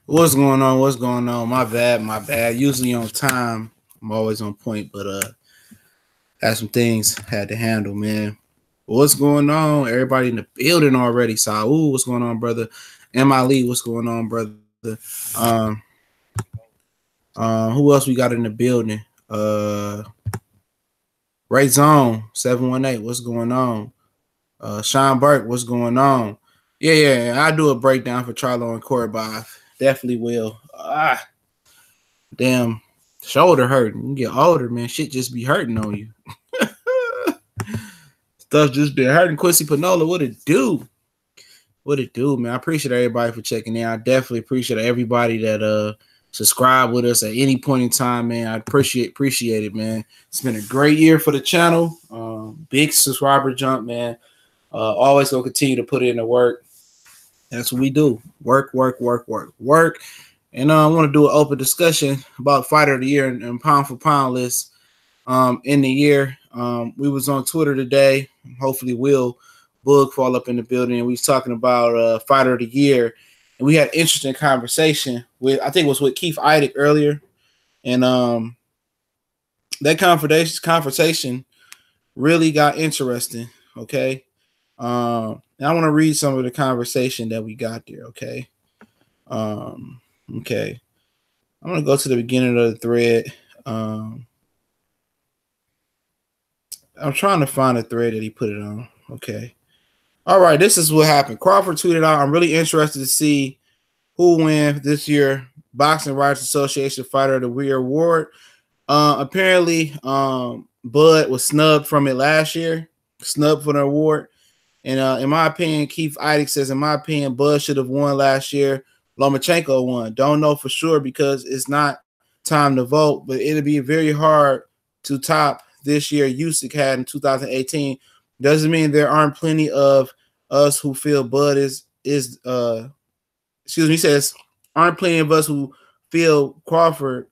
What's going on? What's going on? My bad, my bad. Usually on time. I'm always on point, but had some things had to handle, man. What's going on? Everybody in the building already. Saul, what's going on, brother? Ali, what's going on, brother? Um, who else we got in the building? Ray Zone 718, what's going on? Sean Burke, what's going on? Yeah. I do a breakdown for Charlo and Corey, but I definitely will. Damn, shoulder hurting. You get older, man. Shit just be hurting on you. Stuff just been hurting. Quincy Panola, what it do? What it do, man? I appreciate everybody for checking in. I definitely appreciate everybody that subscribe with us at any point in time, man. I appreciate it, man. It's been a great year for the channel. Big subscriber jump, man. Always gonna continue to put in the work. That's what we do. Work. And I want to do an open discussion about fighter of the year and pound for pound list in the year. We was on Twitter today. Hopefully Will Boog fall up in the building. And we was talking about fighter of the year. And we had interesting conversation with, I think it was with Keith Idek earlier. And that conversation really got interesting. Okay. And I want to read some of the conversation that we got there. Okay. Okay. I'm going to go to the beginning of the thread. I'm trying to find a thread that he put it on. Okay. All right. This is what happened. Crawford tweeted out, I'm really interested to see who wins this year Boxing Writers Association Fighter of the Year award. Apparently, Bud was snubbed from it last year, snubbed for the award. And in my opinion, Keith Idek says, in my opinion, Bud should have won last year. Lomachenko won. Don't know for sure because it's not time to vote, but it'll be very hard to top this year Usyk had in 2018. Doesn't mean there aren't plenty of us who feel Bud he says, aren't plenty of us who feel Crawford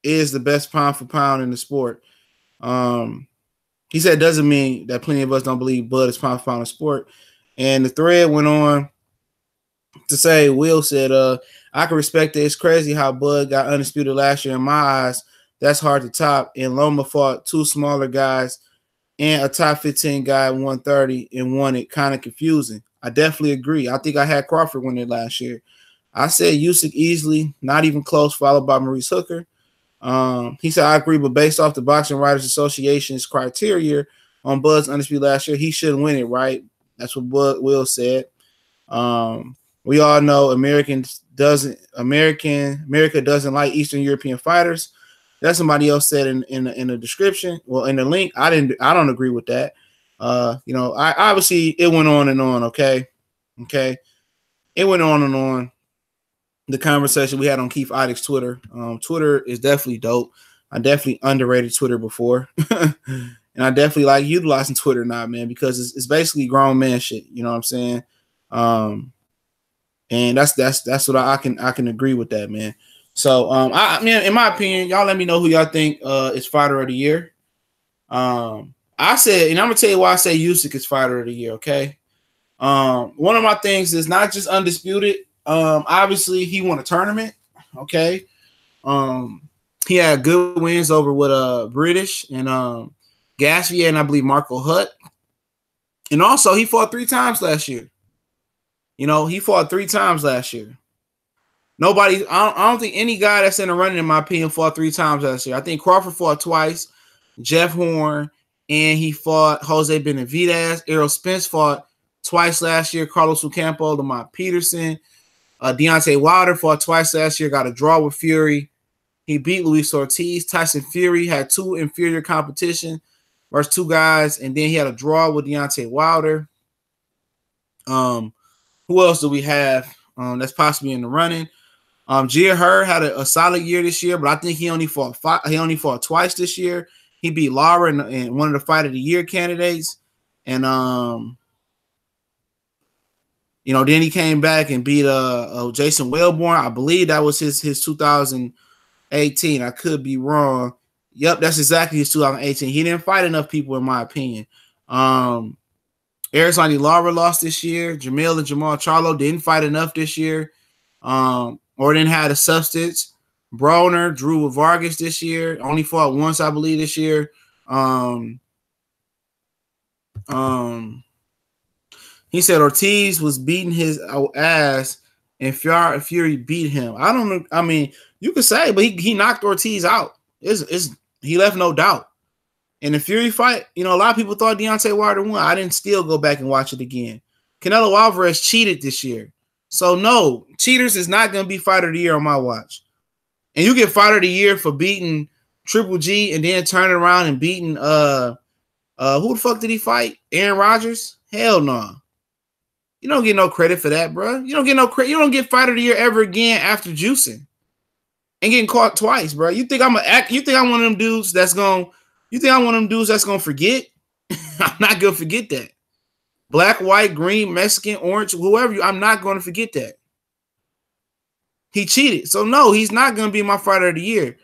is the best pound for pound in the sport. He said, doesn't mean that plenty of us don't believe Bud is pound for pound in sport. And the thread went on to say, Will said, I can respect it. It's crazy how Bud got undisputed last year in my eyes. That's hard to top. And Loma fought two smaller guys and a top 15 guy at 130 and won it. Kind of confusing. I definitely agree. I think I had Crawford win it last year. I said Usyk easily, not even close, followed by Maurice Hooker. He said, I agree, but based off the Boxing Writers Association's criteria on Bud's undisputed last year, he should win it, right? That's what Will said. We all know America doesn't like Eastern European fighters. That's somebody else said in the description. Well, in the link, I don't agree with that. I obviously it went on and on. Okay. It went on and on. The conversation we had on Keith Idek's Twitter. Twitter is definitely dope. I definitely underrated Twitter before. And I definitely like utilizing Twitter now, man, because it's basically grown man shit. You know what I'm saying? And that's what I can agree with that, man. So I mean, in my opinion, y'all let me know who y'all think is fighter of the year. I said, and I'm gonna tell you why I say Usyk is fighter of the year, okay? One of my things is not just undisputed. Obviously he won a tournament, okay? He had good wins over with British and Gaspier and I believe Marco Hutt. And also he fought 3 times last year. You know, he fought 3 times last year. Nobody, I don't think any guy that's in the running, in my opinion, fought 3 times last year. I think Crawford fought twice, Jeff Horn, and he fought Jose Benavidez. Errol Spence fought twice last year. Carlos Ocampo, Lamont Peterson. Deontay Wilder fought twice last year, got a draw with Fury. He beat Luis Ortiz. Tyson Fury had 2 inferior competition versus 2 guys, and then he had a draw with Deontay Wilder. Who else do we have that's possibly in the running? Gia Hurd had a solid year this year, but I think he only fought twice this year. He beat Lara in one of the Fight of the Year candidates, and then he came back and beat Jason Wellborn. I believe that was his 2018. I could be wrong. Yep, that's exactly his 2018. He didn't fight enough people, in my opinion. Erislandy Lara lost this year. Jamil and Jamal Charlo didn't fight enough this year. or didn't have the substance. Broner drew with Vargas this year. Only fought once, I believe, this year. He said Ortiz was beating his ass and Fury beat him. I don't know. I mean, you could say, but he knocked Ortiz out. He left no doubt. In the Fury fight, a lot of people thought Deontay Wilder won. I didn't still go back and watch it again. Canelo Alvarez cheated this year. So, no, cheaters is not going to be Fighter of the Year on my watch. And you get Fighter of the Year for beating Triple G and then turning around and beating, who the fuck did he fight? Aaron Rodgers? Hell no. You don't get no credit for that, bro. You don't get no credit. You don't get Fighter of the Year ever again after juicing and getting caught twice, bro. You think I'm one of them dudes that's going to forget? I'm not going to forget that. Black, white, green, Mexican, orange, whoever I'm not going to forget that. He cheated. So, no, he's not going to be my Fighter of the Year.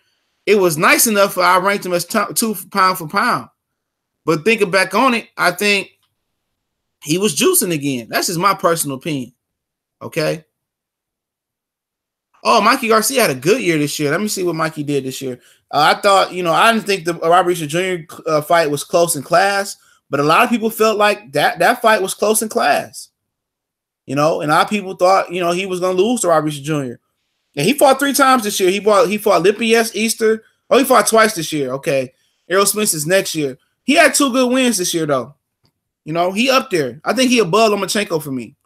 It was nice enough I ranked him as 2 pound for pound. But thinking back on it, I think he was juicing again. That's just my personal opinion. Okay? Oh, Mikey Garcia had a good year this year. Let me see what Mikey did this year. I thought, I didn't think the Robert Reisha Jr. Fight was close in class, but a lot of people felt like that fight was close in class. And a lot of people thought, he was going to lose to Robert Reisha Jr. And he fought 3 times this year. He fought Lippies, Easter. Oh, he fought twice this year. Okay. Errol Spence is next year. He had 2 good wins this year, though. He up there. I think he above Lomachenko for me.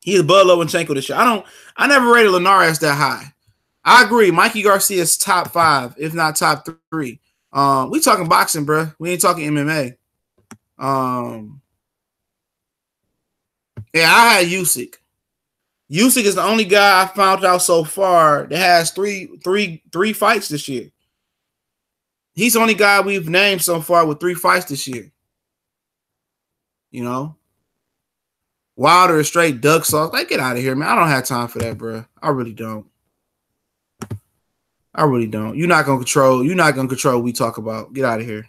He's above Lomachenko this year. I never rated Linares that high. I agree. Mikey Garcia is top 5, if not top 3. We talking boxing, bro. We ain't talking MMA. Yeah, I had Usyk. Usyk is the only guy I found out so far that has three fights this year. He's the only guy we've named so far with 3 fights this year. Wilder is straight duck sauce. Like, get out of here, man. I don't have time for that, bro. I really don't. You're not gonna control what we talk about. Get out of here.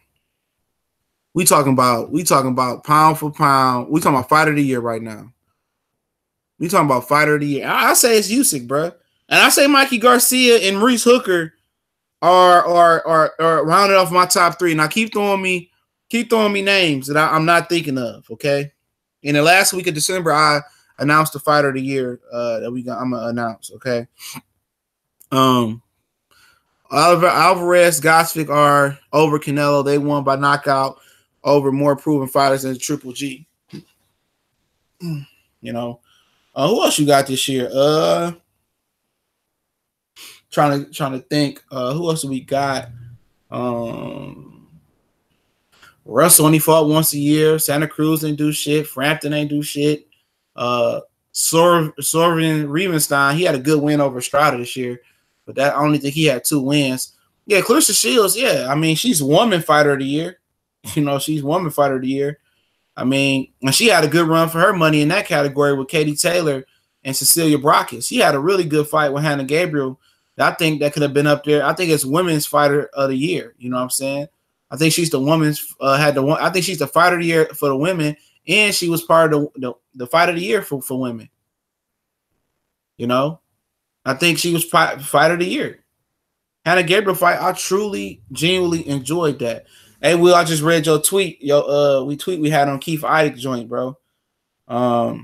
We talking about pound for pound. We talking about Fighter of the Year right now. We talking about Fighter of the Year. I say it's Usyk, bro. And I say Mikey Garcia and Maurice Hooker are rounded off my top 3. Now keep throwing me names that I'm not thinking of. Okay. In the last week of December, I announced the Fighter of the Year that I'm gonna announce. Okay. Alvarez, Gosvick are over Canelo. They won by knockout over more proven fighters than Triple G. Who else you got this year? Trying to think. Who else do we got? Russell only fought once a year. Santa Cruz didn't do shit. Frampton ain't do shit. Sorvin Riemenstein, he had a good win over Estrada this year, but I only think he had 2 wins. Yeah, Clarissa Shields, yeah. I mean, she's Woman Fighter of the Year. She's Woman Fighter of the Year. I mean, and she had a good run for her money in that category with Katie Taylor and Cecilia Brakes. She had a really good fight with Hannah Gabriel. I think that could have been up there. I think it's Women's Fighter of the Year. You know what I'm saying? I think she's the women's I think she's the Fighter of the Year for the women, and she was part of the Fighter of the Year for women. I think she was Fighter of the Year. Hannah Gabriel fight, I truly, genuinely enjoyed that. Hey, Will, I just read your tweet. We had on Keith Idek joint, bro. I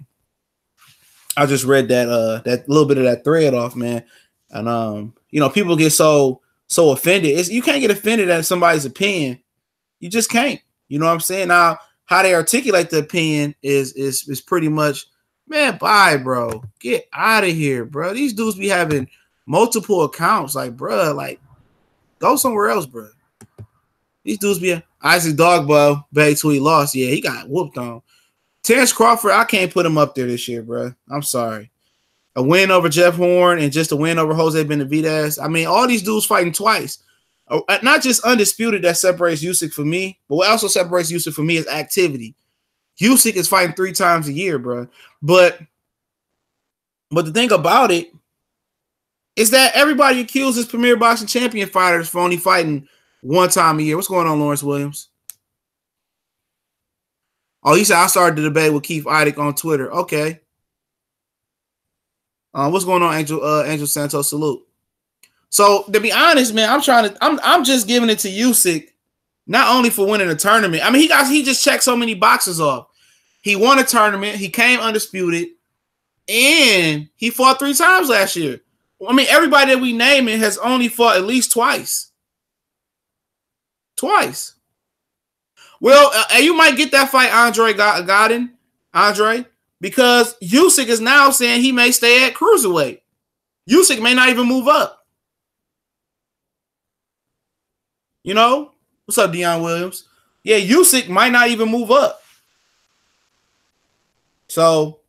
just read that little bit of that thread off, man. And people get so offended. You can't get offended at somebody's opinion. You just can't. You know what I'm saying? Now, how they articulate the opinion is pretty much, man, bye, bro. Get out of here, bro. These dudes be having multiple accounts. Like, bro, go somewhere else, bro. These dudes be Isaac Dogbow, Bay till he lost. Yeah, he got whooped on. Terrence Crawford, I can't put him up there this year, bro. I'm sorry. A win over Jeff Horn and just a win over Jose Benavidez. I mean, all these dudes fighting twice. Not just undisputed that separates Usyk for me, but what also separates Usyk for me is activity. Usyk is fighting 3 times a year, bro. But the thing about it is that everybody accuses Premier Boxing Champion fighters for only fighting 1 time a year. What's going on, Lawrence Williams? Oh, he said I started the debate with Keith Idek on Twitter. Okay. What's going on, Angel Santos? Salute. So to be honest, man, I'm just giving it to Usyk, not only for winning a tournament. I mean, he just checked so many boxes off. He won a tournament, he came undisputed, and he fought 3 times last year. I mean, everybody that we naming has only fought at least twice. Twice. Well, you might get that fight, Andre, because Usyk is now saying he may stay at cruiserweight. Usyk may not even move up. You know? What's up, Deion Williams? Yeah, Usyk might not even move up. So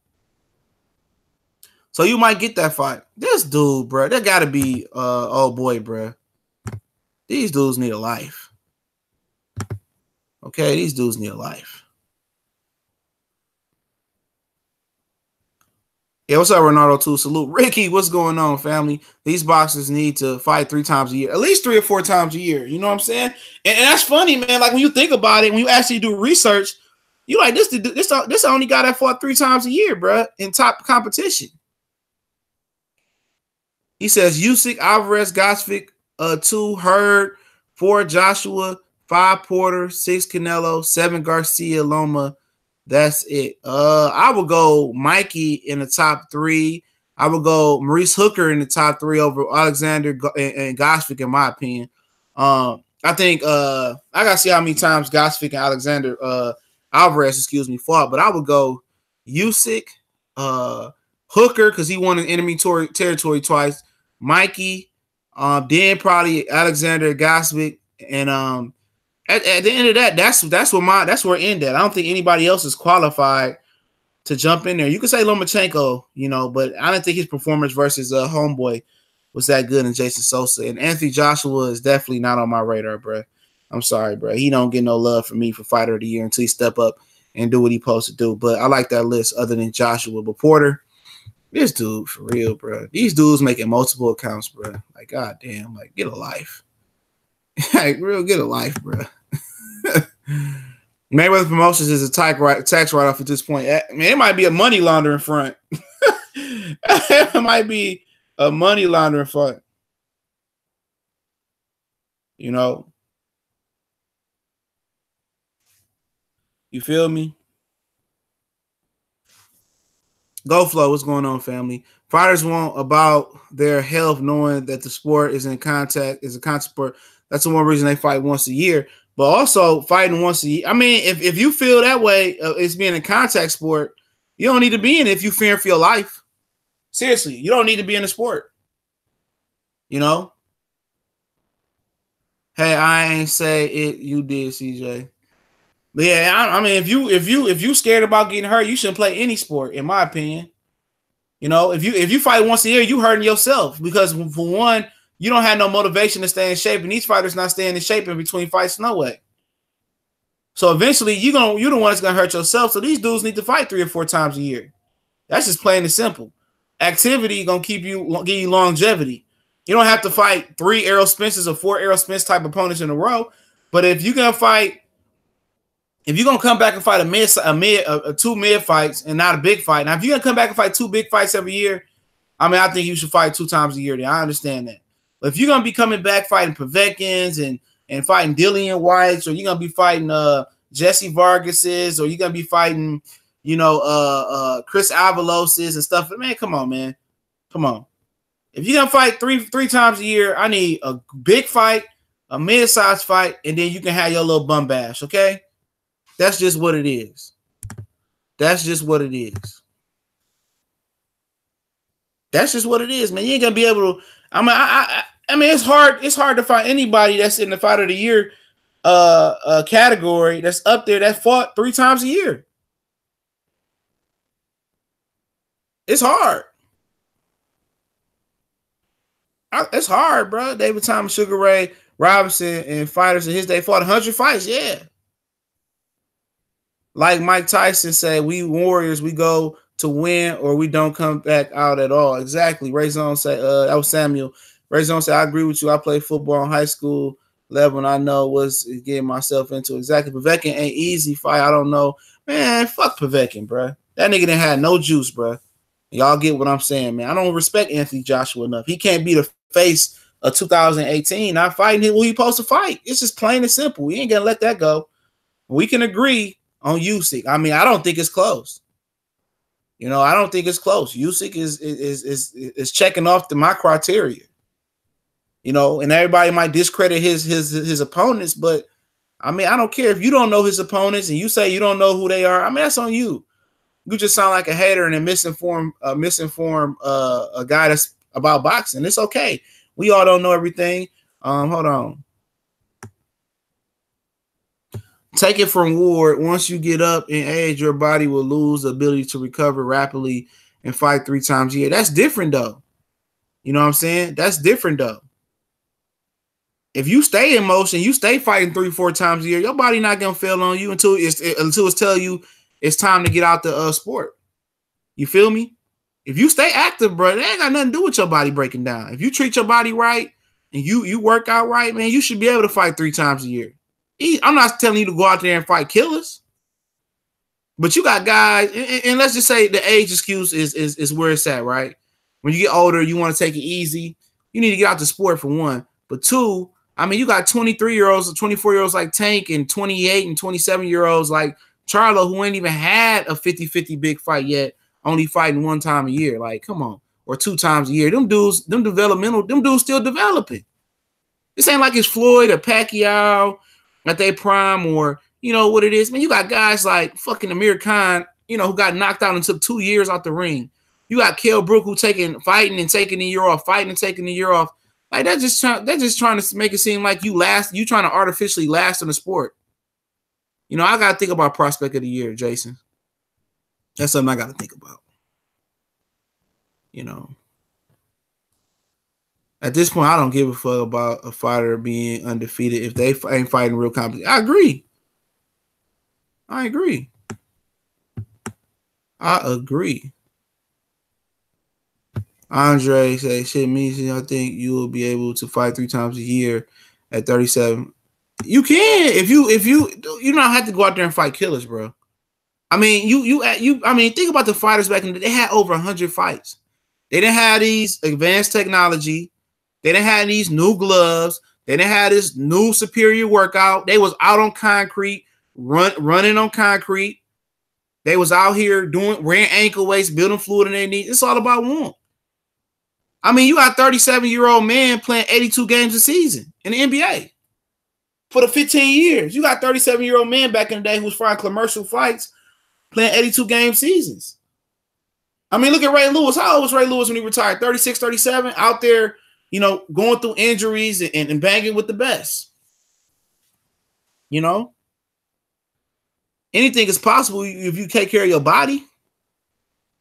you might get that fight. This dude, bro, that got to be, oh boy, bro. These dudes need a life. Okay, these dudes need a life. Yeah, what's up, Ronaldo, too? Salute. Ricky, what's going on, family? These boxers need to fight 3 times a year, at least 3 or 4 times a year. You know what I'm saying? And that's funny, man. Like, when you think about it, when you actually do research, you like, this the only guy that fought 3 times a year, bro, in top competition. He says Usyk, Alvarez, Gosvick, 2 Hurd, 4 Joshua, 5 Porter, 6 Canelo, 7 Garcia, Loma. That's it. I would go Mikey in the top 3. I would go Maurice Hooker in the top 3 over Alexander and Gosvick, in my opinion. I think I gotta see how many times Gosvick and Alexander Alvarez, fought, but I would go Usyk, Hooker, because he won an enemy territory twice. Mikey, then probably Alexander Gosvick, and at the end of that, that's where it ended. I don't think anybody else is qualified to jump in there. You could say Lomachenko, you know, but I don't think his performance versus Homeboy was that good in Jason Sosa. And Anthony Joshua is definitely not on my radar, bro. I'm sorry, bro. He don't get no love from me for Fighter of the Year until he step up and do what he's supposed to do. But I like that list other than Joshua. But Porter, this dude, for real, bro. These dudes making multiple accounts, bro. Like, goddamn, like, get a life. Like, real, get a life, bro. Mayweather Promotions is a tax write-off at this point. I mean, it might be a money laundering front. It might be a money laundering front. You know? You feel me? Go Flow, what's going on, family? Fighters want about their health, knowing that the sport is a contact sport. That's the one reason they fight once a year. But also fighting once a year. I mean, if you feel that way, it's being a contact sport, you don't need to be in it if you fear for your life. Seriously, you don't need to be in the sport. You know? Hey, I ain't say it. You did, CJ. But yeah, I mean, if you scared about getting hurt, you shouldn't play any sport, in my opinion. You know, if you fight once a year, you hurting yourself because for one, you don't have no motivation to stay in shape, and these fighters not staying in shape in between fights, no way. So eventually, you're the one that's gonna hurt yourself. So these dudes need to fight 3 or 4 times a year. That's just plain and simple. Activity gonna give you longevity. You don't have to fight 3 Errol Spences or 4 Errol Spence type opponents in a row. But if you're gonna come back and fight a 2 mid fights and not a big fight. Now, if you're gonna come back and fight 2 big fights every year, I mean, I think you should fight 2 times a year. Then I understand that. But if you're gonna be coming back fighting Povetkin's and fighting Dillian Whites, or you're gonna be fighting Jesse Vargas's, or you're gonna be fighting, Chris Avalos's and stuff, man, come on, man. Come on. If you're gonna fight three times a year, I need a big fight, a mid-sized fight, and then you can have your little bum bash, okay? That's just what it is. That's just what it is. That's just what it is, man. You ain't gonna be able to. I mean, it's hard. It's hard to find anybody that's in the Fighter of the Year category that's up there that fought 3 times a year. It's hard. It's hard, bro. David Thomas, Sugar Ray Robinson, and fighters in his day fought 100 fights. Yeah. Like Mike Tyson said, we warriors, we go to win or we don't come back out at all. Exactly. Ray Zone said, that was Samuel. Ray Zone said, I agree with you. I played football in high school level, and I know what's getting myself into. Exactly. Povetkin ain't easy fight. I don't know. Man, fuck Povetkin, bro. That nigga didn't have no juice, bro. Y'all get what I'm saying, man. I don't respect Anthony Joshua enough. He can't be the face of 2018. Not fighting who he supposed to fight. It's just plain and simple. We ain't gonna let that go. We can agree on Usyk. I mean, I don't think it's close. You know, I don't think it's close. Usyk is checking off my criteria. You know, and everybody might discredit his opponents, but I mean, I don't care if you don't know his opponents and you say you don't know who they are. I mean, that's on you. You just sound like a hater and a misinformed a guy that's about boxing. It's okay. We all don't know everything. Hold on. Take it from Ward. Once you get up in age, your body will lose the ability to recover rapidly and fight 3 times a year. That's different, though. You know what I'm saying? That's different, though. If you stay in motion, you stay fighting 3-4 times a year, your body not gonna fail on you until it's tell you it's time to get out the sport. You feel me? If you stay active, bro, that ain't got nothing to do with your body breaking down. If you treat your body right and you work out right, man, you should be able to fight 3 times a year. I'm not telling you to go out there and fight killers, but you got guys, and let's just say the age excuse is where it's at, right? When you get older, you want to take it easy. You need to get out the sport for one, but two, I mean, you got 23-year-olds or 24-year-olds like Tank and 28 and 27-year-olds like Charlo who ain't even had a 50-50 big fight yet, only fighting 1 time a year. Like, come on, or 2 times a year. Them dudes still developing. This ain't like it's Floyd or Pacquiao at their prime, or you know what it is, man. You got guys like fucking Amir Khan, you know, who got knocked out and took 2 years out the ring. You got Kell Brook who fighting and taking a year off, fighting and taking a year off. Like they're just trying to make it seem like you trying to artificially last in the sport. You know, I gotta think about prospect of the year, Jason. That's something I gotta think about. You know. At this point, I don't give a fuck about a fighter being undefeated if they ain't fighting real competition. I agree. Andre say, shit, me, I think you will be able to fight 3 times a year at 37. You can if you don't have to go out there and fight killers, bro. I mean, I mean, think about the fighters back in the day. They had over 100 fights. They didn't have these advanced technology. They didn't have these new gloves. They didn't have this new superior workout. They was out on concrete, running on concrete. They was out here wearing ankle weights, building fluid in their knees. It's all about one. I mean, you got 37-year-old man playing 82 games a season in the NBA for the 15 years. You got 37-year-old man back in the day who was fighting commercial fights, playing 82 game seasons. I mean, look at Ray Lewis. How old was Ray Lewis when he retired? 36, 37, out there, you know, going through injuries and banging with the best. You know? Anything is possible if you take care of your body.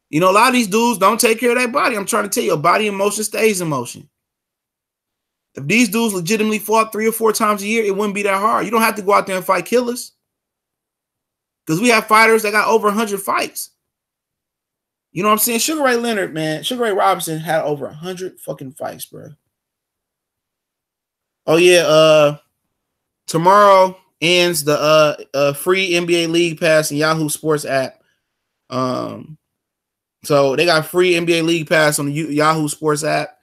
You know, a lot of these dudes don't take care of their body. I'm trying to tell you, your body in motion stays in motion. If these dudes legitimately fought 3 or 4 times a year, it wouldn't be that hard. You don't have to go out there and fight killers. Because we have fighters that got over 100 fights. You know what I'm saying? Sugar Ray Leonard, man. Sugar Ray Robinson had over 100 fucking fights, bro. Oh, yeah. Tomorrow ends the free NBA League Pass and Yahoo Sports app. So they got free NBA League Pass on the Yahoo Sports app.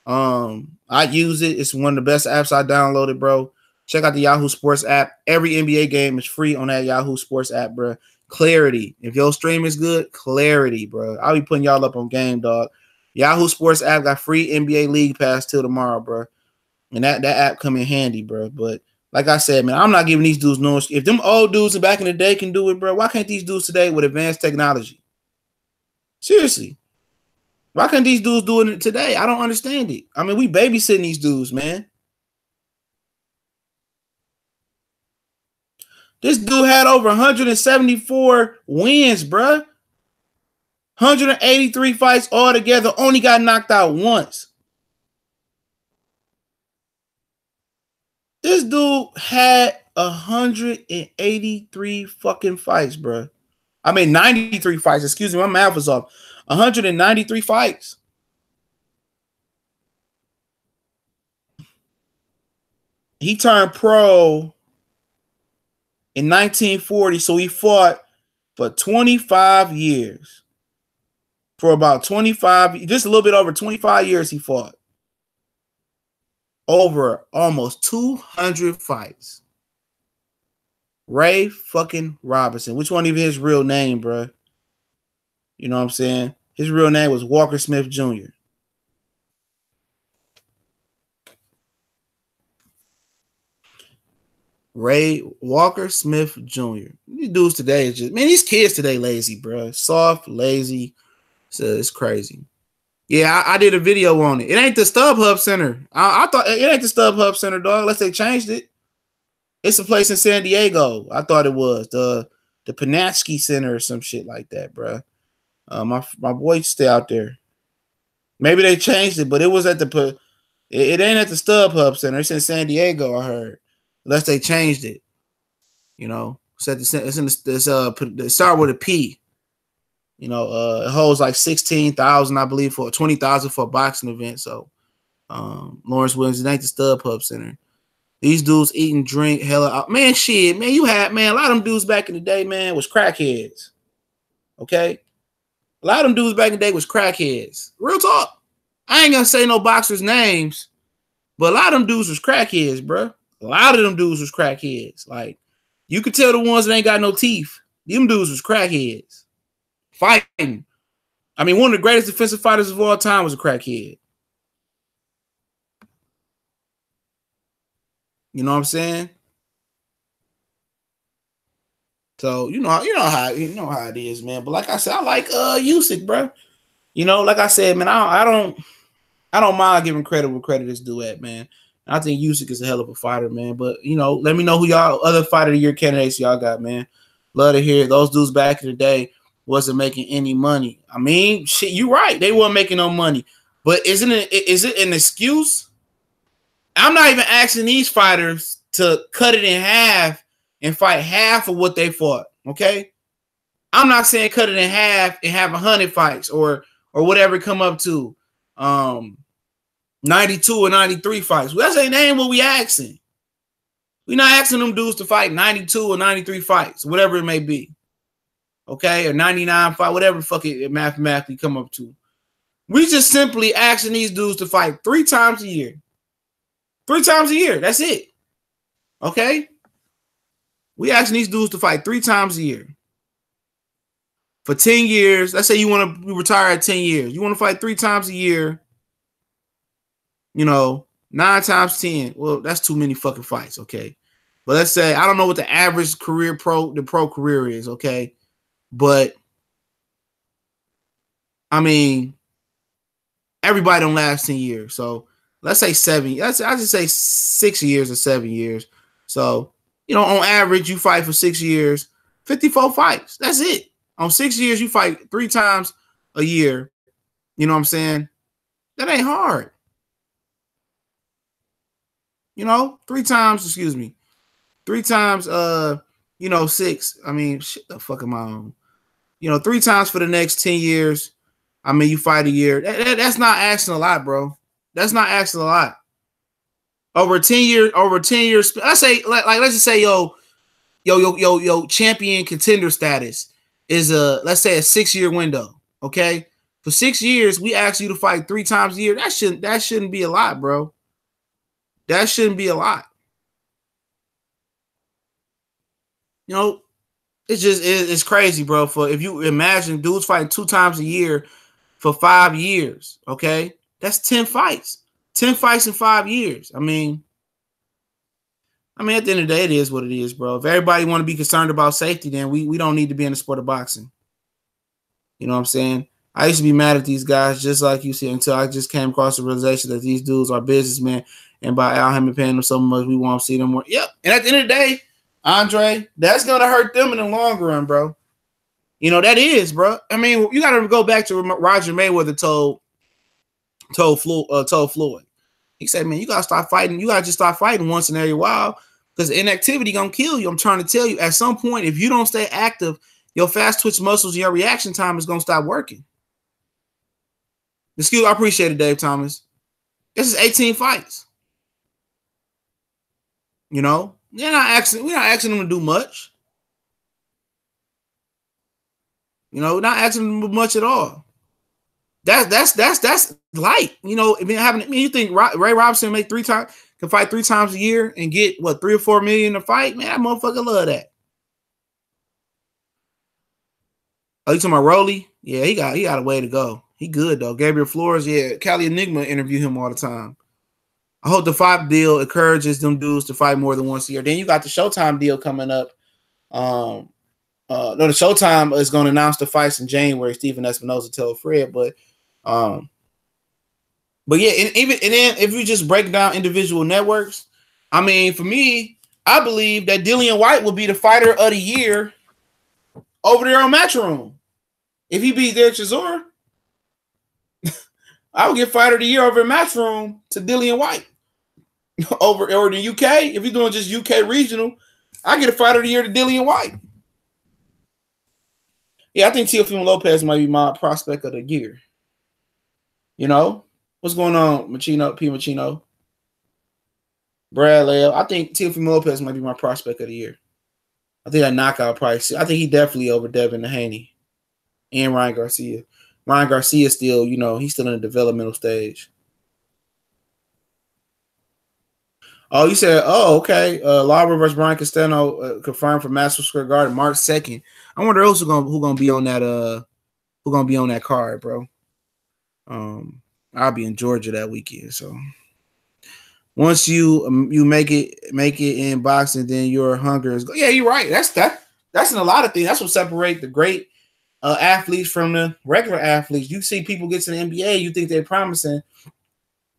I use it. It's one of the best apps I downloaded, bro. Check out the Yahoo Sports app. Every NBA game is free on that Yahoo Sports app, bro. Clarity. If your stream is good, clarity, bro. I'll be putting y'all up on game, dog. Yahoo Sports app got free NBA League Pass till tomorrow, bro. And that app come in handy, bro. But like I said, man, I'm not giving these dudes no. If them old dudes back in the day can do it, bro, why can't these dudes today with advanced technology? Seriously. Why can't these dudes do it today? I don't understand it. I mean, we babysitting these dudes, man. This dude had over 174 wins, bruh. 183 fights altogether. Only got knocked out once. This dude had 183 fucking fights, bruh. I mean, 93 fights. Excuse me, my math was off. 193 fights. He turned pro in 1940, so he fought for 25 years. for about 25, just a little bit over 25 years. He fought over almost 200 fights. Ray fucking Robinson, which wasn't even his real name, bro. You know what I'm saying? His real name was Walker Smith Jr. Ray Walker Smith Jr. These dudes today is just, man, these kids today lazy, bro. Soft, lazy. So it's crazy. Yeah, I did a video on it. It ain't the StubHub Center. I thought it ain't the StubHub Center, dog, unless they changed it. It's a place in San Diego. I thought it was the Panatsky Center or some shit like that, bro. My boy stay out there. Maybe they changed it, but it was at the it ain't at the StubHub Center. It's in San Diego, I heard. Unless they changed it, you know. It's in it start with a P. You know, it holds like 16,000, I believe, for 20,000 for a boxing event. So, Lawrence Williams, it ain't the StubHub Center. These dudes eating, drink, hella out. Man, shit, man, a lot of them dudes back in the day, man, was crackheads. Okay? A lot of them dudes back in the day was crackheads. Real talk. I ain't gonna say no boxers' names, but a lot of them dudes was crackheads, bro. A lot of them dudes was crackheads. Like, you could tell the ones that ain't got no teeth. Them dudes was crackheads. Fighting. I mean, one of the greatest defensive fighters of all time was a crackhead. You know what I'm saying? So you know how it is, man. But like I said, I like Usyk, bro. You know, like I said, man, I don't mind giving credit where credit is due at, man. I think Usyk is a hell of a fighter, man. But you know, let me know who y'all other fighter of the year candidates y'all got, man. Love to hear it. Those dudes back in the day wasn't making any money. I mean, shit, you right. They weren't making no money. But is it an excuse? I'm not even asking these fighters to cut it in half and fight half of what they fought. Okay, I'm not saying cut it in half and have 100 fights or whatever it come up to, 92 or 93 fights. Well, that ain't what we asking. We're not asking them dudes to fight 92 or 93 fights, whatever it may be. Okay, or 99 fight, whatever the fuck it mathematically come up to. We just simply asking these dudes to fight 3 times a year. 3 times a year. That's it. Okay? We asking these dudes to fight 3 times a year. For 10 years. Let's say you want to retire at 10 years. You want to fight 3 times a year. You know, 9 times 10. Well, that's too many fucking fights, okay? But let's say, I don't know what the average pro career is, okay? But, I mean, everybody don't last 10 years. So, let's say 7. I just say 6 years or 7 years. So, you know, on average, you fight for 6 years, 54 fights. That's it. On 6 years, you fight 3 times a year. You know what I'm saying? That ain't hard. You know, 3 times, 3 times, you know, 6. I mean, shit, the fuck am I on? You know, 3 times for the next 10 years. I mean, you fight a year. That's not asking a lot, bro. That's not asking a lot. Over 10 years. I say, like let's just say, yo, champion contender status is let's say a 6-year window. Okay, for 6 years, we ask you to fight 3 times a year. That shouldn't be a lot, bro. That shouldn't be a lot. You know, it's crazy, bro. For if you imagine dudes fighting 2 times a year for 5 years, okay, that's 10 fights. 10 fights in 5 years. I mean, at the end of the day, it is what it is, bro. If everybody want to be concerned about safety, then we don't need to be in the sport of boxing. You know what I'm saying? I used to be mad at these guys, just like you see, until I just came across the realization that these dudes are businessmen, and by Al Hammond paying them so much, we won't see them more. Yep. And at the end of the day, Andre, that's gonna hurt them in the long run, bro. You know that is, bro. I mean, you got to go back to Roger Mayweather told Floyd. He said, man, you got to stop fighting. You got to just stop fighting once in every while because inactivity going to kill you. I'm trying to tell you, at some point, if you don't stay active, your fast twitch muscles and your reaction time is going to stop working. Excuse, I appreciate it, Dave Thomas. This is 18 fights. You know, we're not asking them to do much. You know, we're not asking them to do much at all. That's light. You know, I mean, you think Ray Robinson can fight 3 times a year and get what 3 or 4 million a fight? Man, that motherfucker love that. Oh, you talking about Rolly? Yeah, he got a way to go. He good though. Gabriel Flores, yeah. Cali Enigma interview him all the time. I hope the fight deal encourages them dudes to fight more than once a year. Then you got the Showtime deal coming up. No, the Showtime is going to announce the fights in January. Stephen Espinoza tell Fred, but yeah, and then if you just break down individual networks, I mean, for me, I believe that Dillian White will be the fighter of the year over there on Matchroom. If he beats Derek Chisora, I would get fighter of the year over in Matchroom to Dillian White. Over the UK, if you're doing just UK regional, I get a fighter of the year to Dillian White. Yeah, I think Teofimo Lopez might be my prospect of the year. You know, what's going on, Machino, P. Machino? Brad Lale. I think Teofimo Lopez might be my prospect of the year. I think that knockout price. I think he definitely over Devin Haney and Ryan Garcia. Ryan Garcia still, you know, he's still in the developmental stage. Oh, you said, oh, okay. Lawler versus Brian Castano confirmed for Madison Square Garden March 2nd. I wonder who gonna be on that card, bro. I'll be in Georgia that weekend. So once you make it in boxing, then your hunger is. Yeah, you're right. That's in a lot of things. That's what separates the great athletes from the regular athletes. You see people get to the NBA, you think they're promising,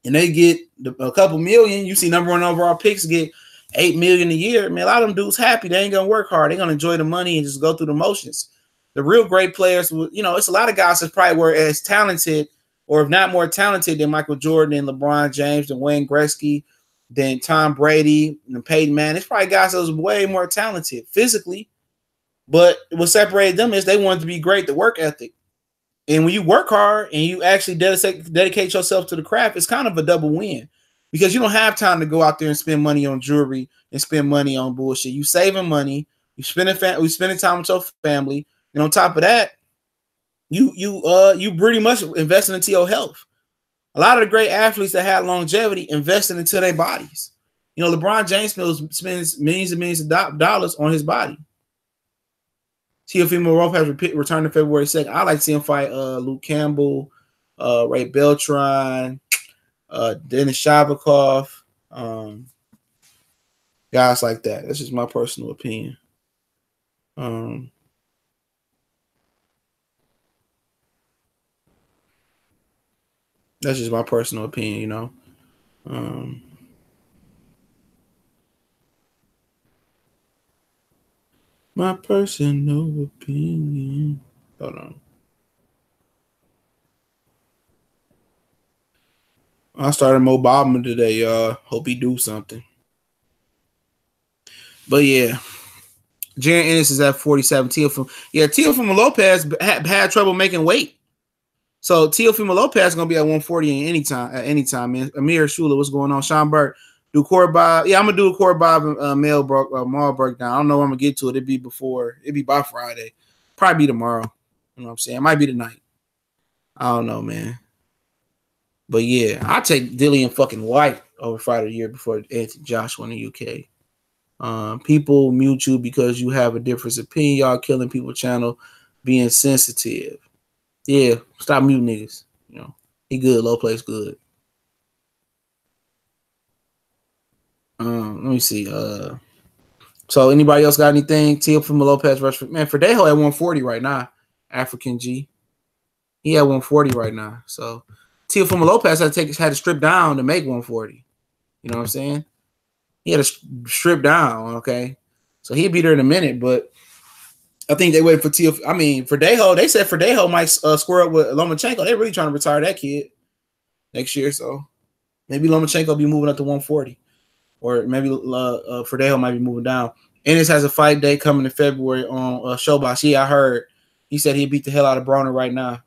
and they get a couple million. You see number one overall picks get $8 million a year. Man, a lot of them dudes happy. They ain't gonna work hard. They're gonna enjoy the money and just go through the motions. The real great players, you know, it's a lot of guys that probably were as talented, or if not more talented than Michael Jordan and LeBron James and Wayne Gretzky, than Tom Brady and Peyton Manning. It's probably guys that was way more talented physically, but what separated them is they wanted to be great, the work ethic. And when you work hard and you actually dedicate yourself to the craft, it's kind of a double win because you don't have time to go out there and spend money on jewelry and spend money on bullshit. You saving money, you spending time with your family, and on top of that, you pretty much investing into your health. A lot of the great athletes that had longevity invested into their bodies. You know, LeBron James spends millions and millions of dollars on his body. Teofimo Lopez returned on February 2nd. I like to see him fight Luke Campbell, Ray Beltran, Denis Shabakov, guys like that. That's just my personal opinion. That's just my personal opinion, you know. My personal opinion. Hold on. I started Mo Bobman today, y'all. Hope he do something. But yeah, Jaron Ennis is at 47. Teofimo Lopez had trouble making weight. So Teofimo Lopez is gonna be at 140 at any time, man. Amir Shula, what's going on? Sean Burke, do Corey Bob. Yeah, I'm gonna do a Corey Bob mall breakdown. I don't know when I'm gonna get to it. It'd be by Friday. Probably be tomorrow. You know what I'm saying? It might be tonight. I don't know, man. But yeah, I take Dillian fucking White over fighter of the year before Anthony Joshua in the UK. People mute you because you have a different opinion. Y'all killing people channel, being sensitive. Yeah, stop muting niggas. You know, he good. Low place good. Let me see. So anybody else got anything? Teofimo Lopez versus man Verdejo at 140 right now. African G. He at 140 right now. So Teofimo Lopez had to strip down to make 140. You know what I'm saying? He had to strip down. Okay, so he'd be there in a minute, but I think they waited for Verdejo. They said Verdejo might square up with Lomachenko. They're really trying to retire that kid next year. So maybe Lomachenko be moving up to 140. Or maybe Verdejo might be moving down. Ennis has a fight day coming in February on Showbox. Yeah, I heard. He said he'd beat the hell out of Broner right now.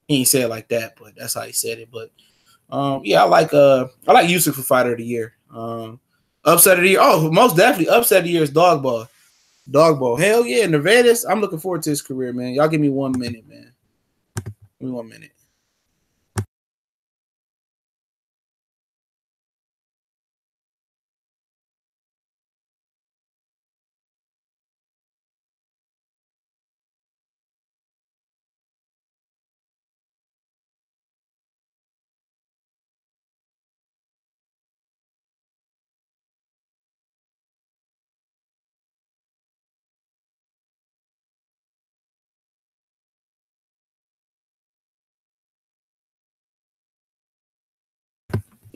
He ain't said it like that, but that's how he said it. But yeah, I like Usyk for fighter of the year. Upset of the year. Oh, most definitely upset of the year is Dogball. Dogball. Hell yeah, Nevadas. I'm looking forward to his career, man. Y'all give me 1 minute, man. Give me 1 minute.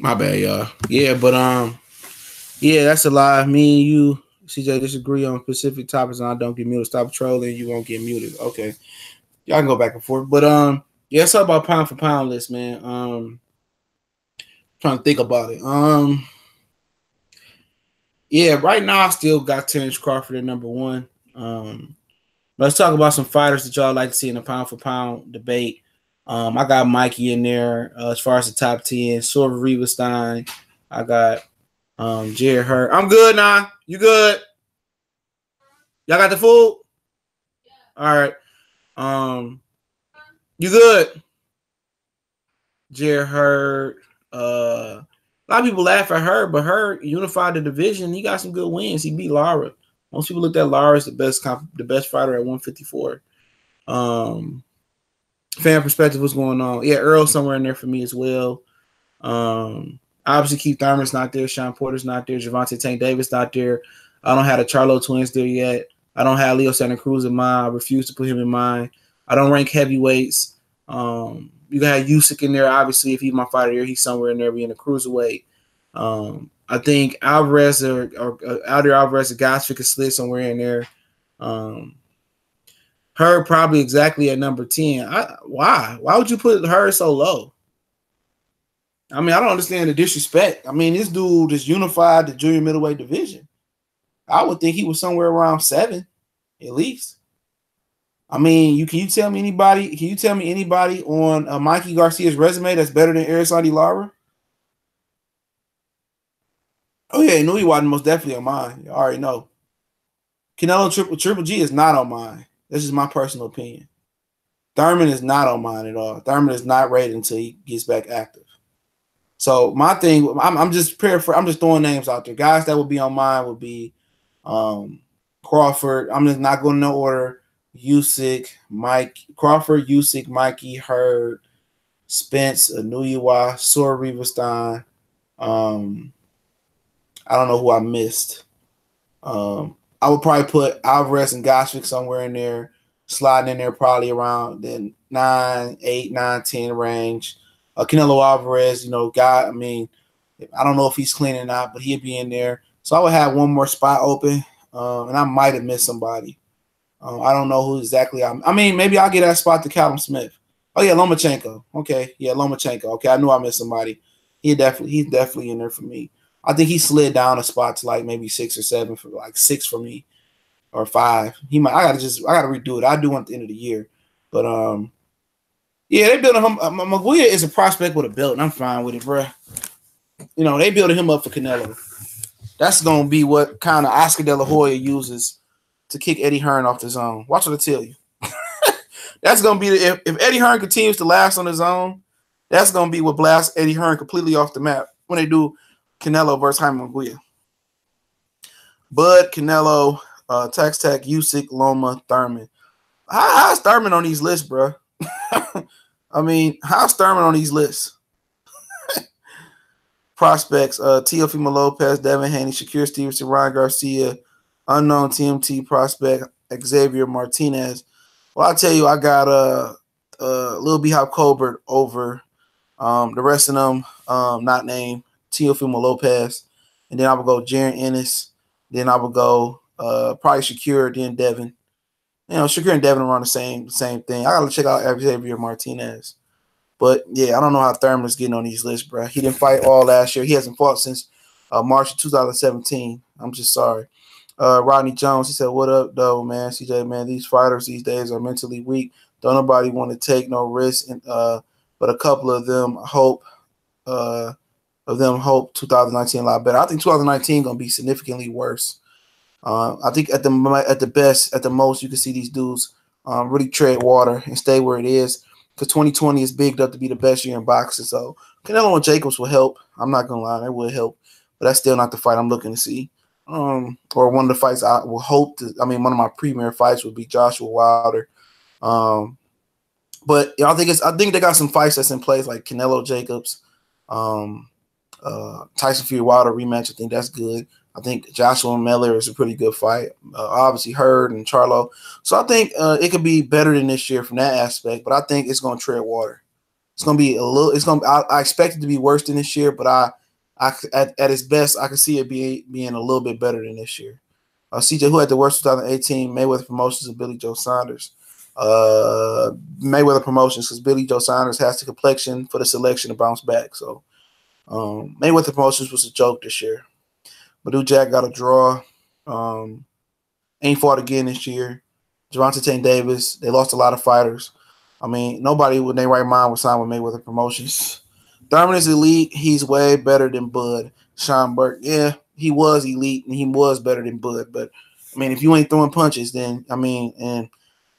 My bad, y'all. Yeah, but yeah, that's a lie. Me and you, CJ, disagree on specific topics, and I don't get muted. Stop trolling, you won't get muted. Okay, y'all can go back and forth. But yeah, let's talk about pound for pound list, man. Trying to think about it. Yeah, right now I still got Terrence Crawford at number one. Let's talk about some fighters that y'all like to see in the pound for pound debate. I got Mikey in there as far as the top 10. Sorva Riverstein. I got Jared Hurd. I'm good now. You good? Y'all got the food? All right. You good? Jared Hurd. A lot of people laugh at Hurd, but Hurd unified the division. He got some good wins. He beat Lara. Most people looked at Lara as the best fighter at 154. Fan perspective, what's going on? Yeah, Earl somewhere in there for me as well. Obviously, Keith Thurman's not there. Sean Porter's not there. Gervonta Tank Davis not there. I don't have the Charlo twins there yet. I don't have Leo Santa Cruz in mind. I refuse to put him in mind. I don't rank heavyweights. You got Usyk in there. Obviously, if he's my fighter here, he's somewhere in there being a cruiserweight. I think Alvarez or Alder Alvarez or Gosvick could slid somewhere in there. Her probably exactly at number 10. Why? Why would you put her so low? I mean, I don't understand the disrespect. I mean, this dude just unified the junior middleweight division. I would think he was somewhere around 7, at least. I mean, can you tell me anybody? Can you tell me anybody on Mikey Garcia's resume that's better than Erislandy Lara? Oh yeah, Nui Wadden most definitely on mine. You already know. Canelo Triple G is not on mine. This is my personal opinion. Thurman is not on mine at all. Thurman is not rated until he gets back active. So my thing, I'm just throwing names out there. Guys that would be on mine would be Crawford. I'm just not going in no order. Crawford, Usyk, Mikey, Hurd, Spence, Anuyiwa, Sorva Riverstein. I don't know who I missed. I would probably put Alvarez and Gosvick somewhere in there, sliding in there probably around the 9, 8, 9, 10 range. Canelo Alvarez, I mean, I don't know if he's clean or not, but he'd be in there. So I would have one more spot open, and I might have missed somebody. I don't know who exactly. I mean, maybe I'll get that spot to Callum Smith. Oh yeah, Lomachenko. Okay, yeah, Lomachenko. Okay, I knew I missed somebody. He's definitely in there for me. I think he slid down a spot to like maybe 6 or 7 for like 6 for me, or 5. I gotta redo it. I'll do one at the end of the year. But yeah, they built him. Maguire is a prospect with a belt, and I'm fine with it, bro. They building him up for Canelo. That's gonna be what kind of Oscar De La Hoya uses to kick Eddie Hearn off the zone. Watch what I tell you. That's gonna be if Eddie Hearn continues to last on his own, that's gonna be what blasts Eddie Hearn completely off the map when they do Canelo versus Jaime Maguire. Bud, Canelo, Tax, Usyk, Loma, Thurman. How's Thurman on these lists, bro? I mean, how's Thurman on these lists? Prospects, Teofimo Lopez, Devin Haney, Shakir Stevenson, Ryan Garcia, unknown TMT prospect, Xavier Martinez. Well, I'll tell you, I got Lil B Hop Colbert over the rest of them, not named, Teofimo Lopez. And then I would go Jaron Ennis. Then I would go probably Shakir, then Devin. Shakir and Devin are on the same thing. I got to check out Xavier Martinez. But, yeah, I don't know how Thurman is getting on these lists, bro. He didn't fight all last year. He hasn't fought since March of 2017. I'm just sorry. Rodney Jones, he said, what up, though, man? CJ, man, these fighters these days are mentally weak. Don't nobody want to take no risk. But a couple of them hope 2019 a lot better. I think 2019 going to be significantly worse. I think at the most, you can see these dudes really tread water and stay where it is, because 2020 is bigged up to be the best year in boxing. So Canelo and Jacobs will help. I'm not gonna lie, it will help, but that's still not the fight I'm looking to see. Or one of the fights I will hope to. I mean, one of my premier fights would be Joshua Wilder. But I think they got some fights that's in place, like Canelo Jacobs, Tyson Fury Wilder rematch. I think that's good. I think Joshua Miller is a pretty good fight. Obviously, Hurd and Charlo. So I think it could be better than this year from that aspect. But I think it's going to tread water. It's going to be I expect it to be worse than this year, but At its best, I can see it being a little bit better than this year. CJ, who had the worst 2018 Mayweather Promotions, and Billy Joe Saunders. Mayweather Promotions, because Billy Joe Saunders has the complexion for the selection to bounce back. So Mayweather Promotions was a joke this year. Madu Jack got a draw. Ain't fought again this year. Gervonta Tank Davis, they lost a lot of fighters. I mean, nobody with their right mind would sign with Mayweather Promotions. Thurman is elite. He's way better than Bud. Sean Burke, yeah, he was elite and he was better than Bud. But I mean, if you ain't throwing punches, then I mean, and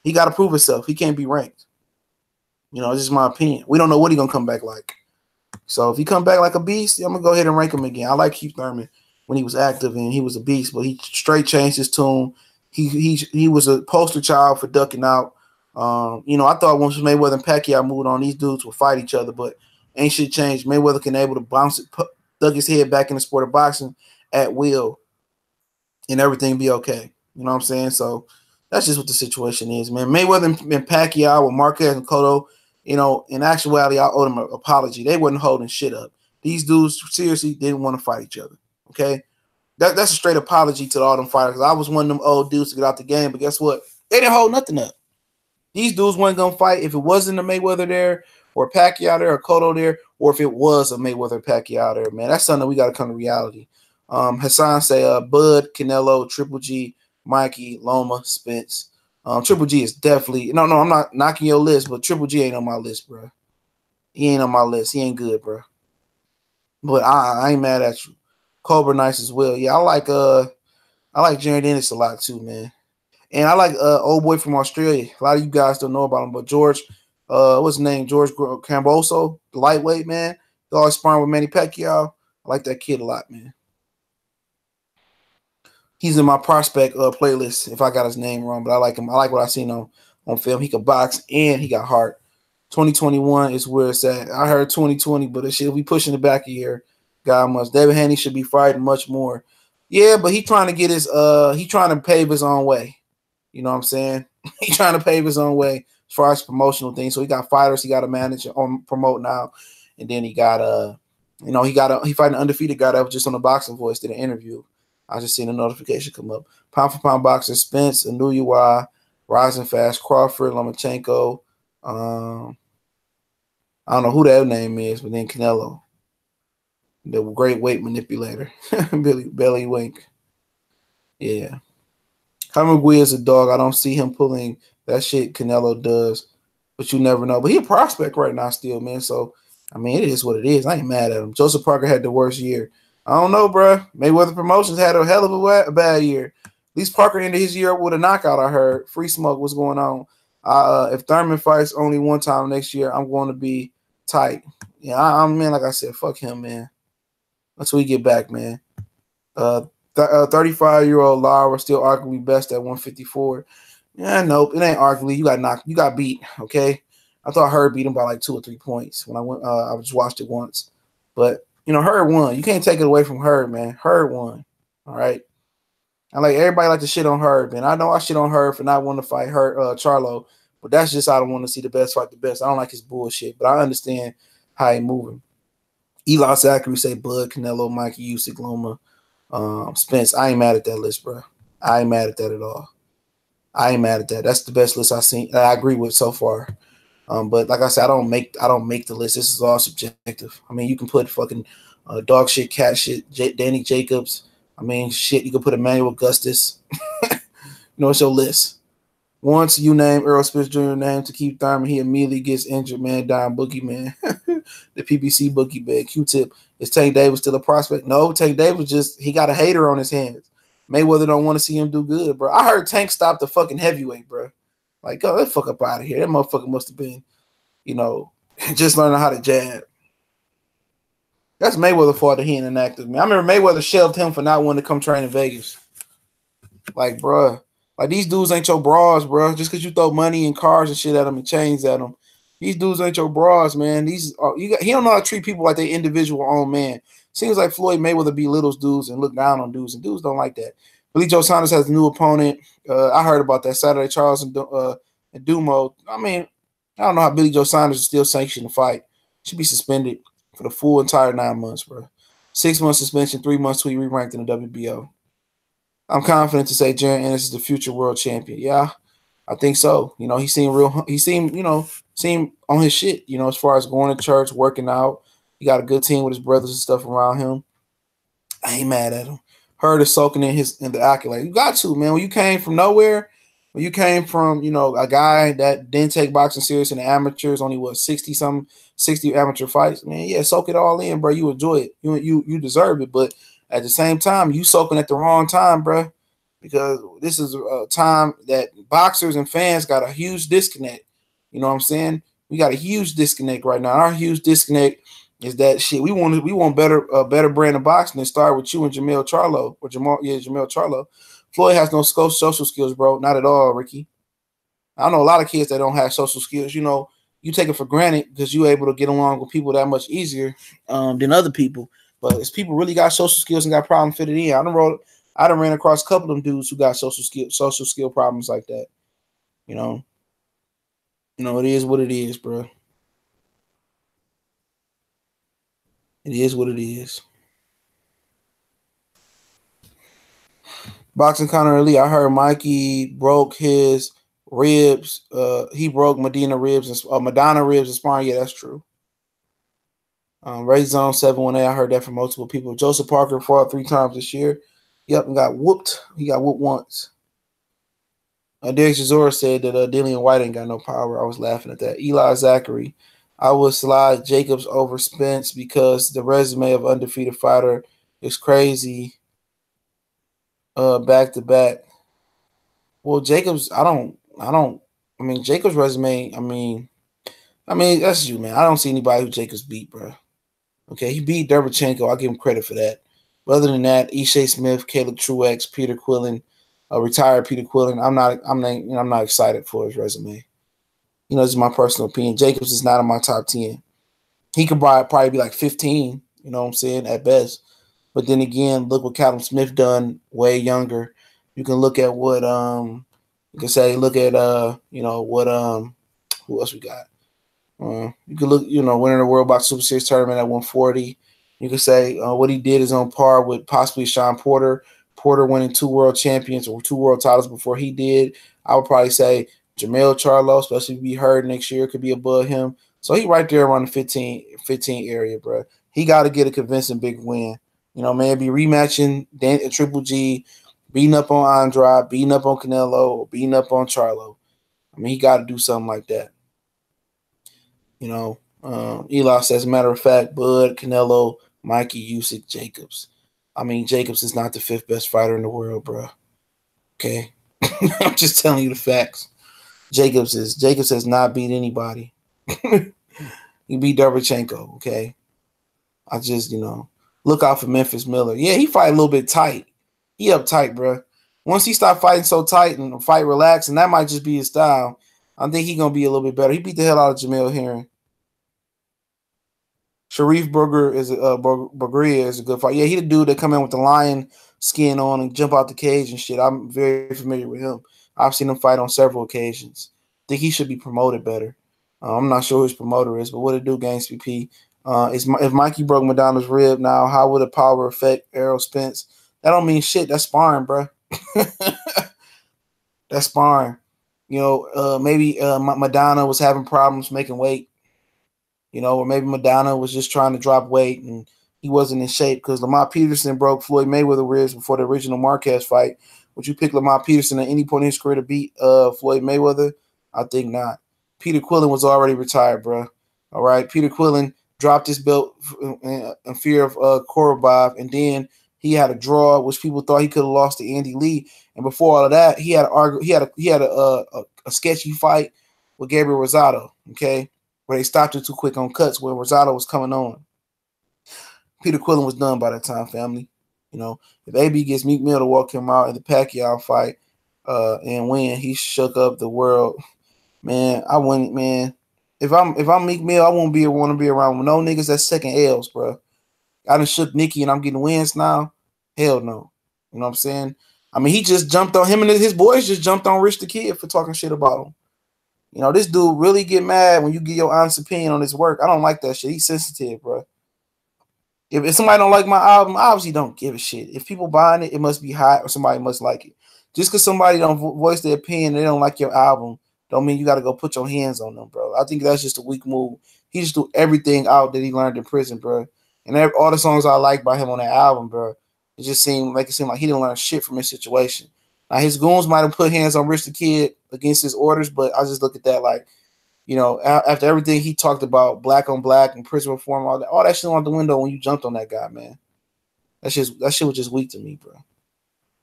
he got to prove himself. He can't be ranked. You know, this is my opinion. We don't know what he's gonna come back like. So if he come back like a beast, I'm gonna go ahead and rank him again. I like Keith Thurman when he was active and he was a beast, but he straight changed his tune. He was a poster child for ducking out. You know, I thought once Mayweather and Pacquiao moved on, these dudes would fight each other, but ain't shit changed. Mayweather can able to bounce it, dug his head back in the sport of boxing at will, and everything be okay. You know what I'm saying? So that's just what the situation is, man. Mayweather and Pacquiao with Marquez and Cotto, you know, in actuality, I owe them an apology. They wasn't holding shit up. These dudes seriously didn't want to fight each other. Okay? That's a straight apology to all them fighters. I was one of them old dudes to get out the game, but guess what? They didn't hold nothing up. These dudes weren't going to fight if it wasn't a Mayweather there or Pacquiao there or Cotto there, or if it was a Mayweather Pacquiao there, man. That's something we got to come to reality. Hassan say Bud, Canelo, Triple G, Mikey, Loma, Spence. Triple G is definitely – no, I'm not knocking your list, but Triple G ain't on my list, bro. He ain't on my list. He ain't good, bro. But I ain't mad at you. Cobra nice as well. Yeah, I like Jared Ennis a lot too, man. And I like old boy from Australia. A lot of you guys don't know about him, but George, what's his name? George Camboso, the lightweight, man. He's always sparring with Manny Pacquiao. I like that kid a lot, man. He's in my prospect playlist if I got his name wrong, but I like him. I like what I seen on film. He could box and he got heart. 2021 is where it's at. I heard 2020, but it should be pushing it back a year. God must. David Haney should be fighting much more. Yeah, but he trying to get his he trying to pave his own way. You know what I'm saying? He trying to pave his own way as far as promotional things. So he got fighters, he got to manage on promote now. And then he got he fighting an undefeated guy that was just on the Boxing Voice, did an interview. I just seen a notification come up. Pound for pound boxer Spence, Anuyiwa, Rising Fast, Crawford, Lomachenko. I don't know who that name is, but then Canelo. The great weight manipulator. Belly Wink. Yeah. Hammergui is a dog. I don't see him pulling that shit Canelo does, but you never know. But he a prospect right now still, man. So, I mean, it is what it is. I ain't mad at him. Joseph Parker had the worst year. I don't know, bro. Mayweather Promotions had a hell of a bad year. At least Parker ended his year with a knockout, I heard. Free smoke, what's going on? If Thurman fights only one time next year, I'm going to be tight. Yeah, I'm man, like I said, fuck him, man. Until we get back, man. 35-year-old Lara still arguably best at 154. Yeah, nope, it ain't arguably. You got knocked. You got beat. Okay, I thought Herb beat him by like 2 or 3 points when I went. I just watched it once, but you know Herb won. You can't take it away from Herb, man. Herb won. All right. I like everybody like to shit on Herb, and I know I shit on Herb for not wanting to fight Charlo, but that's just I don't want to see the best fight the best. I don't like his bullshit, but I understand how he moving. Eli Zachary say Bud, Canelo, Mikey, Usyk, Loma, Spence. I ain't mad at that list, bro. I ain't mad at that at all. I ain't mad at that. That's the best list I've seen. I agree with so far. But like I said, I don't make the list. This is all subjective. I mean, you can put fucking dog shit, cat shit, Danny Jacobs. I mean, shit. You can put Emmanuel Augustus. You know, it's your list. Once you name Earl Spence Jr. name to keep Thurman, he immediately gets injured, man. Dying bookie, man. The PBC bookie, man. Q-tip. Is Tank Davis still a prospect? No, Tank Davis he got a hater on his hands. Mayweather don't want to see him do good, bro. I heard Tank stopped the fucking heavyweight, bro. Like, go that fuck up out of here. That motherfucker must have been, just learning how to jab. That's Mayweather's fault that he ain't inactive, man. I remember Mayweather shelved him for not wanting to come train in Vegas. Like, bro. Like, these dudes ain't your bras, bro. Just because you throw money and cars and shit at them and chains at them. These dudes ain't your bras, man. He don't know how to treat people like they individual own man. Seems like Floyd Mayweather belittles dudes and look down on dudes, and dudes don't like that. Billy Joe Saunders has a new opponent. I heard about that Saturday. Charles and Dumo. I mean, I don't know how Billy Joe Saunders is still sanctioned to fight. Should be suspended for the full entire 9 months, bro. 6-month suspension, 3 months till he re-ranked in the WBO. I'm confident to say Jaron Ennis is the future world champion. Yeah, I think so. You know, he seemed seemed on his shit, you know, as far as going to church, working out. He got a good team with his brothers and stuff around him. I ain't mad at him. Heard is soaking in the accolade. You got to, man. When you came from nowhere, when you came from, you know, a guy that didn't take boxing serious in the amateurs, only what 60 amateur fights, man. Yeah, soak it all in, bro. You enjoy it. You deserve it. But at the same time, you soaking at the wrong time, bro. Because this is a time that boxers and fans got a huge disconnect. You know what I'm saying? We got a huge disconnect right now. Our huge disconnect is that shit. We want better brand of boxing than start with you and Jamel Charlo or Jamel Charlo. Floyd has no social skills, bro. Not at all, Ricky. I know a lot of kids that don't have social skills. You know, you take it for granted because you're able to get along with people that much easier than other people. But if people really got social skills and got problems fitting in, I done ran across a couple of them dudes who got social skill problems like that. You know, it is what it is, bro. It is what it is. Boxing Conor Lee. I heard Mikey broke his ribs. He broke Madonna ribs and sparring. Yeah, that's true. Ray Zone 718. I heard that from multiple people. Joseph Parker fought 3 times this year. Yep, and got whooped. He got whooped once. Derek Chisora said that Dillian White ain't got no power. I was laughing at that. Eli Zachary. I would slide Jacobs over Spence because the resume of undefeated fighter is crazy. Back to back. Well, Jacobs, I mean, Jacobs' resume, I mean, that's you, man. I don't see anybody who Jacobs beat, bro. Okay, he beat Derevchenko. I'll give him credit for that. But other than that, Ishe Smith, Caleb Truex, Peter Quillen, retired Peter Quillen. I'm not excited for his resume. You know, this is my personal opinion. Jacobs is not in my top 10. He could probably be like 15, you know what I'm saying, at best. But then again, look what Callum Smith done way younger. You can look at what you can say look at you know what who else we got? You can look, you know, winning the World Box Super Series tournament at 140. You can say what he did is on par with possibly Sean Porter. Porter winning 2 world champions or 2 world titles before he did. I would probably say Jamel Charlo, especially if he hurt next year, could be above him. So he right there around the 15 area, bro. He got to get a convincing big win. You know, maybe rematching Triple G, beating up on Andrade, beating up on Canelo, or beating up on Charlo. I mean, he got to do something like that. You know, Eli says, matter of fact, Bud, Canelo, Mikey, Usyk, Jacobs. I mean, Jacobs is not the 5th best fighter in the world, bro. Okay, I'm just telling you the facts. Jacobs has not beat anybody. He beat Derevchenko. Okay, I just, you know, look out for Memphis Miller. Yeah, he fight a little bit tight. He uptight, bro. Once he start fighting so tight and fight relaxed, and that might just be his style, I think he's gonna be a little bit better. He beat the hell out of Jamel Herring. Sharif Burgeria is a good fight. Yeah, he the dude that come in with the lion skin on and jump out the cage and shit. I'm very familiar with him. I've seen him fight on several occasions. I think he should be promoted better. I'm not sure who his promoter is, but what it do, Gangs PP? If Mikey broke Madonna's rib now, how would the power affect Errol Spence? That don't mean shit. That's sparring, bro. That's sparring. You know, maybe Madonna was having problems making weight. You know, or maybe Madonna was just trying to drop weight and he wasn't in shape because Lamont Peterson broke Floyd Mayweather ribs before the original Marquez fight. Would you pick Lamont Peterson at any point in his career to beat Floyd Mayweather? I think not. Peter Quillen was already retired, bro. All right, Peter Quillen dropped his belt in fear of Korobov, and then he had a draw, which people thought he could have lost to Andy Lee. And before all of that, he had a sketchy fight with Gabriel Rosado. Okay. Where they stopped it too quick on cuts where Rosado was coming on. Peter Quillen was done by that time, family. You know, if AB gets Meek Mill to walk him out in the Pacquiao fight and win, he shook up the world. Man, I wouldn't, man. If I'm Meek Mill, I won't want to be around with no niggas that's second L's, bro. I done shook Nikki and I'm getting wins now. Hell no. You know what I'm saying? I mean, he just jumped on him and his boys just jumped on Rich the Kid for talking shit about him. You know, this dude really get mad when you get your honest opinion on his work. I don't like that shit. He's sensitive, bro. If somebody don't like my album, I obviously don't give a shit. If people buying it, it must be hot or somebody must like it. Just because somebody don't voice their opinion, they don't like your album, don't mean you got to go put your hands on them, bro. I think that's just a weak move. He just threw everything out that he learned in prison, bro. And all the songs I like by him on that album, bro, it seemed like he didn't learn shit from his situation. Now his goons might have put hands on Rich the Kid against his orders, but I just look at that like, you know, after everything he talked about, black on black and prison reform, all that shit went out the window when you jumped on that guy, man. That shit was just weak to me, bro.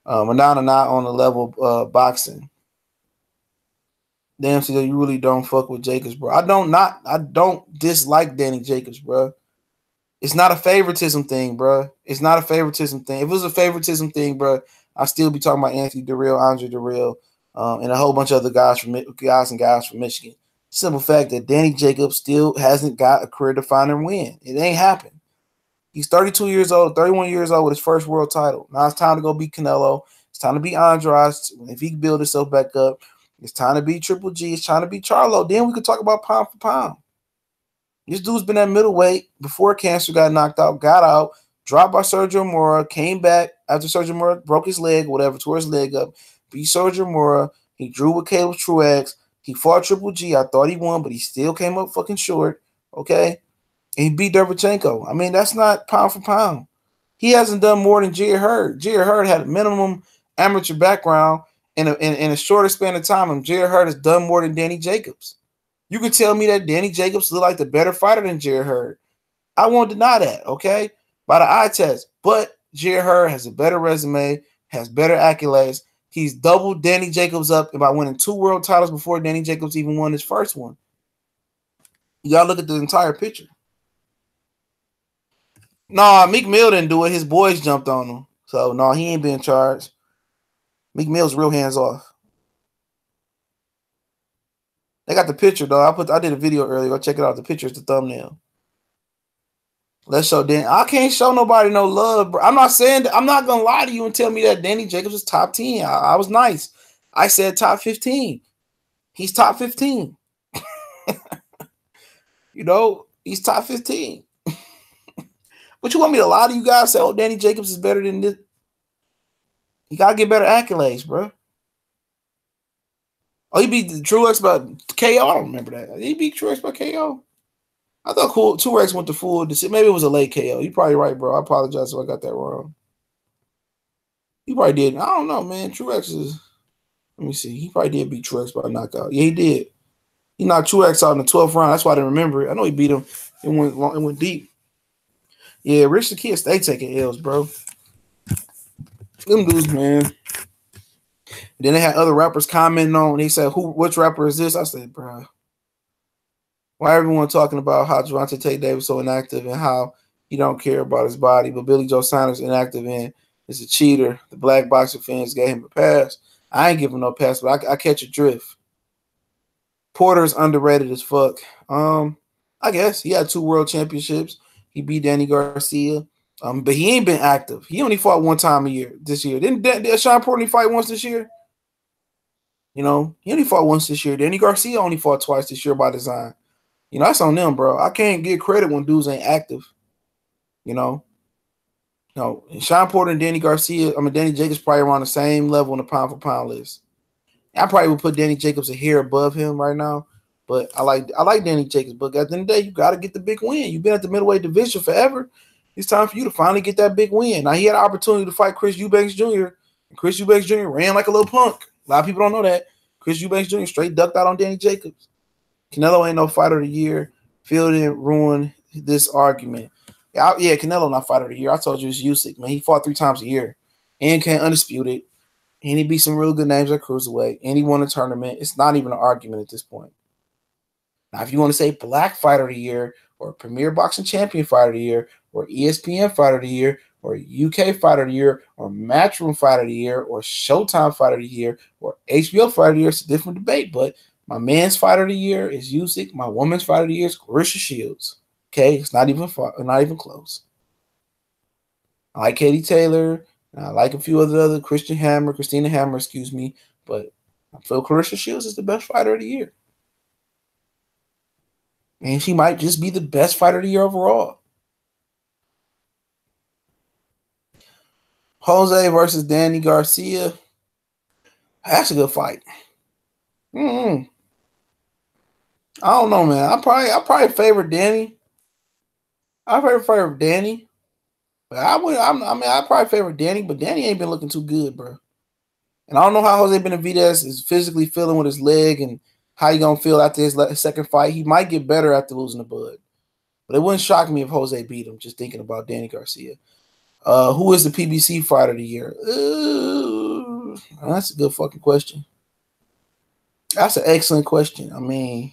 And now not on the level of boxing. Damn, so you really don't fuck with Jacobs, bro. I don't dislike Danny Jacobs, bro. It's not a favoritism thing, bro. It's not a favoritism thing. If it was a favoritism thing, bro, I'd still be talking about Anthony Durrell, Andre Durrell, and a whole bunch of other guys from Michigan. Simple fact that Danny Jacobs still hasn't got a career-defining win. It ain't happened. He's 32 years old, 31 years old with his first world title. Now it's time to go beat Canelo. It's time to beat Andrade. If he can build himself back up, it's time to beat Triple G. It's time to beat Charlo. Then we could talk about pound for pound. This dude's been at middleweight before cancer got knocked out, got out, dropped by Sergio Mora, came back after Sergio Mora broke his leg, whatever, tore his leg up, beat Sergio Mora. He drew with Caleb Truex. He fought Triple G. I thought he won, but he still came up fucking short. Okay? And he beat Derevchenko. I mean, that's not pound for pound. He hasn't done more than Jared Hurd. Jared Hurd had a minimum amateur background in a shorter span of time, and Jared Hurd has done more than Danny Jacobs. You can tell me that Danny Jacobs looked like the better fighter than Jared Hurd. I won't deny that, okay? By the eye test. But Jared Hurd has a better resume, has better accolades. He's doubled Danny Jacobs up by winning 2 world titles before Danny Jacobs even won his first one. You got to look at the entire picture. Nah, Meek Mill didn't do it. His boys jumped on him. So, no, he ain't being charged. Meek Mill's real hands off. They got the picture, though. I did a video earlier. Go check it out. The picture is the thumbnail. Let's show Danny. I can't show nobody no love, bro. I'm not saying that. I'm not going to lie to you and tell me that Danny Jacobs is top 10. I was nice. I said top 15. He's top 15. You know, he's top 15. But you want me to lie to you guys? Say, oh, Danny Jacobs is better than this? You got to get better accolades, bro. Oh, he beat Truex by KO? I don't remember that. He beat Truex by KO? I thought Truex went to full decision. Maybe it was a late KO. You're probably right, bro. I apologize if I got that wrong. He probably did. I don't know, man. Truex is... Let me see. He probably did beat Truex by knockout. Yeah, he did. He knocked Truex out in the 12th round. That's why I didn't remember it. I know he beat him. It went deep. Yeah, Rich the Kid stay taking L's, bro. Them dudes, man. Then they had other rappers commenting on. He said, which rapper is this? I said, bro, why everyone talking about how Gervonta Tate Davis so inactive and how he don't care about his body, but Billy Joe Saunders inactive and is a cheater. The black boxing fans gave him a pass. I ain't giving no pass, but I catch a drift. Porter's underrated as fuck. I guess he had 2 world championships. He beat Danny Garcia. But he ain't been active. He only fought 1 time this year. Didn't Sean Porter only fight once this year? You know, he only fought once this year. Danny Garcia only fought twice this year by design. You know, that's on them, bro. I can't get credit when dudes ain't active. You know? No, Sean Porter and Danny Jacobs probably around the same level on the pound for pound list. I probably would put Danny Jacobs a hair above him right now. But I like Danny Jacobs. But at the end of the day, you got to get the big win. You've been at the middleweight division forever. It's time for you to finally get that big win. Now, he had an opportunity to fight Chris Eubanks Jr. And Chris Eubanks Jr. ran like a little punk. A lot of people don't know that. Chris Eubanks Jr. straight ducked out on Danny Jacobs. Canelo ain't no fighter of the year. Phil didn't ruin this argument. Yeah, Canelo not fighter of the year. I told you it's Usyk, man. He fought 3 times a year and can't undisputed. And he beat some real good names at cruiserweight. And he won a tournament. It's not even an argument at this point. Now, if you want to say black fighter of the year or Premier Boxing Champion fighter of the year or ESPN fighter of the year or UK fighter of the year or Matchroom fighter of the year or Showtime fighter of the year or HBO fighter of the year, it's a different debate. But my man's fighter of the year is Usyk. My woman's fighter of the year is Clarissa Shields. Okay, it's not even close. I like Katie Taylor. I like a few other Christina Hammer, excuse me. But I feel Clarissa Shields is the best fighter of the year. And she might just be the best fighter of the year overall. Jose versus Danny Garcia. That's a good fight. I don't know, man. I probably favor Danny. I favor Danny. But I probably favor Danny, but Danny ain't been looking too good, bro. And I don't know how Jose Benavidez is physically feeling with his leg and how he gonna feel after his second fight. He might get better after losing to Bud. But it wouldn't shock me if Jose beat him, just thinking about Danny Garcia. Who is the PBC fighter of the year? That's a good fucking question. That's an excellent question. I mean,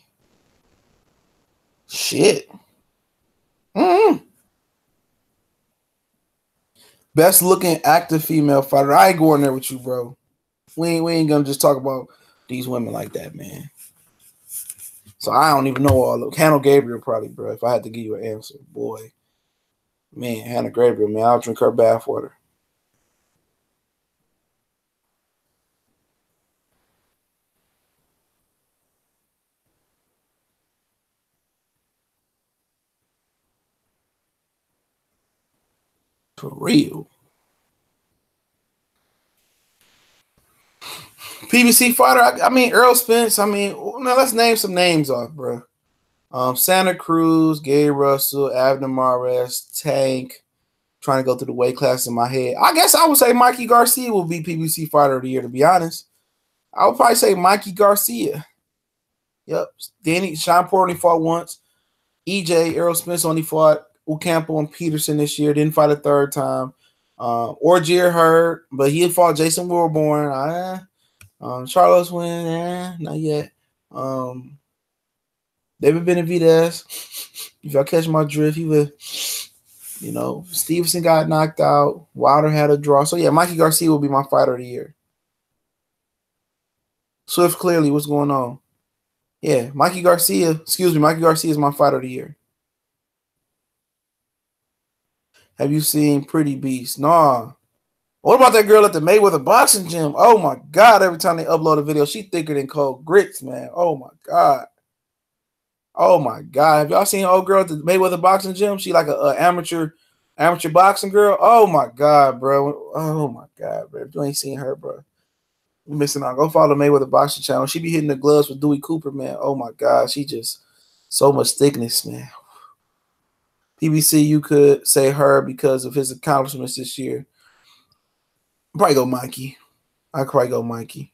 shit. Best looking active female fighter. I ain't going there with you, bro. We ain't gonna just talk about these women like that, man. So I don't even know all of Hannah Gabriel probably, bro. If I had to give you an answer, boy, man, Hannah Gabriel, man, I'll drink her bathwater. For real. PBC fighter. I mean, Earl Spence. I mean, now let's name some names off, bro. Santa Cruz, Gary Russell, Abner Mares, Tank. Trying to go through the weight class in my head. I guess I would say Mikey Garcia will be PBC fighter of the year, to be honest. I would probably say Mikey Garcia. Yep. Sean Porter only fought once. EJ, Errol Spence only fought Ocampo and Peterson this year. Didn't fight a third time. Orgier hurt, but he had fought Jason Wilborn. Charles Wynn, not yet. David Benavidez. If y'all catch my drift, he was, Stevenson got knocked out. Wilder had a draw. So, yeah, Mikey Garcia will be my fighter of the year. Swift, clearly, what's going on? Yeah, Mikey Garcia is my fighter of the year. Have you seen Pretty Beast? Nah. What about that girl at the Mayweather boxing gym? Oh, my God. Every time they upload a video, she thicker than cold grits, man. Oh, my God. Oh, my God. Have y'all seen old girl at the Mayweather boxing gym? She like a amateur boxing girl. Oh, my God, bro. Oh, my God, bro. If you ain't seen her, bro, you're missing out. Go follow Mayweather boxing channel. She be hitting the gloves with Dewey Cooper, man. Oh, my God. She just so much thickness, man. PBC, you could say her because of his accomplishments this year. Probably go Mikey. I could probably go Mikey.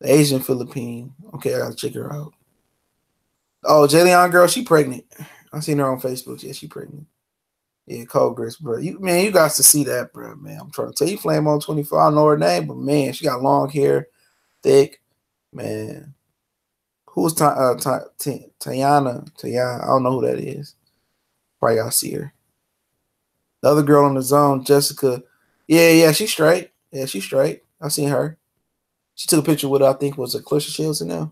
The Asian Philippine. Okay, I gotta check her out. Oh, Jalen girl, she pregnant. I seen her on Facebook. Yeah, she pregnant. Yeah, cold grits, bro. You got to see that, bro, man. I'm trying to tell you, Flame on 24. I don't know her name, but man, she got long hair, thick, man. Who's Tayana? I don't know who that is. Probably y'all see her. The other girl on the zone, Jessica. Yeah, she's straight. Yeah, she's straight. I seen her. She took a picture with, I think, was it Clarissa Shields in there?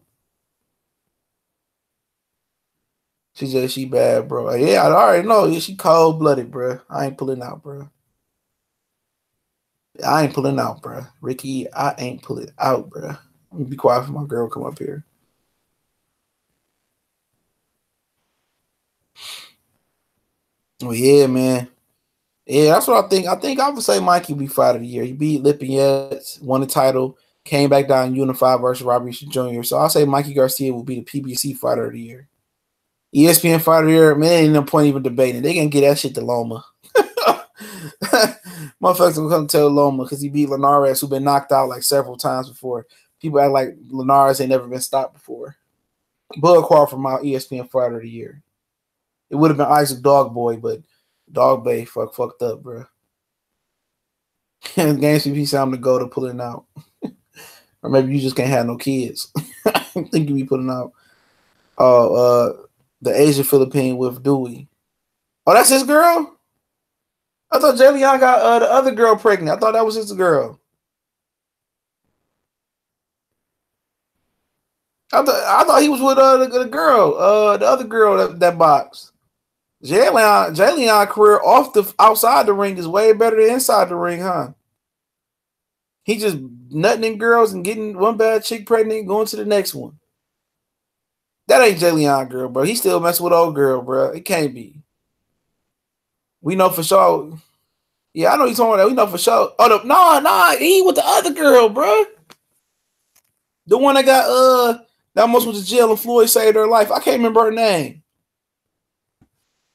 She bad, bro. Yeah, I already know. Yeah, she cold-blooded, bro. I ain't pulling out, bro. Ricky, I ain't pulling out, bro. Let me be quiet for my girl come up here. Oh, yeah, man. Yeah, that's what I think. I would say Mikey be fighter of the year. He beat Lipinets, won the title, came back down unified versus Robert Jr. So I'll say Mikey Garcia will be the PBC fighter of the year. ESPN fighter of the year, man, ain't no point even debating. They can get that shit to Loma. Motherfuckers gonna come tell Loma because he beat Linares, who been knocked out like several times before. People act like Linares ain't never been stopped before. Bud Crawford, my ESPN fighter of the year. It would have been Isaac Dogboy, but Dog Bay fucked up, bro. And Games CP said I'm the go to pulling out. Or maybe you just can't have no kids. I think you be putting out. The Asian Philippine with Dewey. Oh, that's his girl? I thought Jay Leon got the other girl pregnant. I thought that was his girl. I thought he was with the girl, the other girl that boxed. Jay Leon career outside the ring is way better than inside the ring, huh? He just nutting in girls and getting one bad chick pregnant and going to the next one. That ain't Jay Leon girl, bro. He still messing with old girl, bro. It can't be. We know for sure. Yeah, I know you talking about that. We know for sure. Oh, no, he with the other girl, bro. The one that got that almost went to jail and Floyd saved her life. I can't remember her name.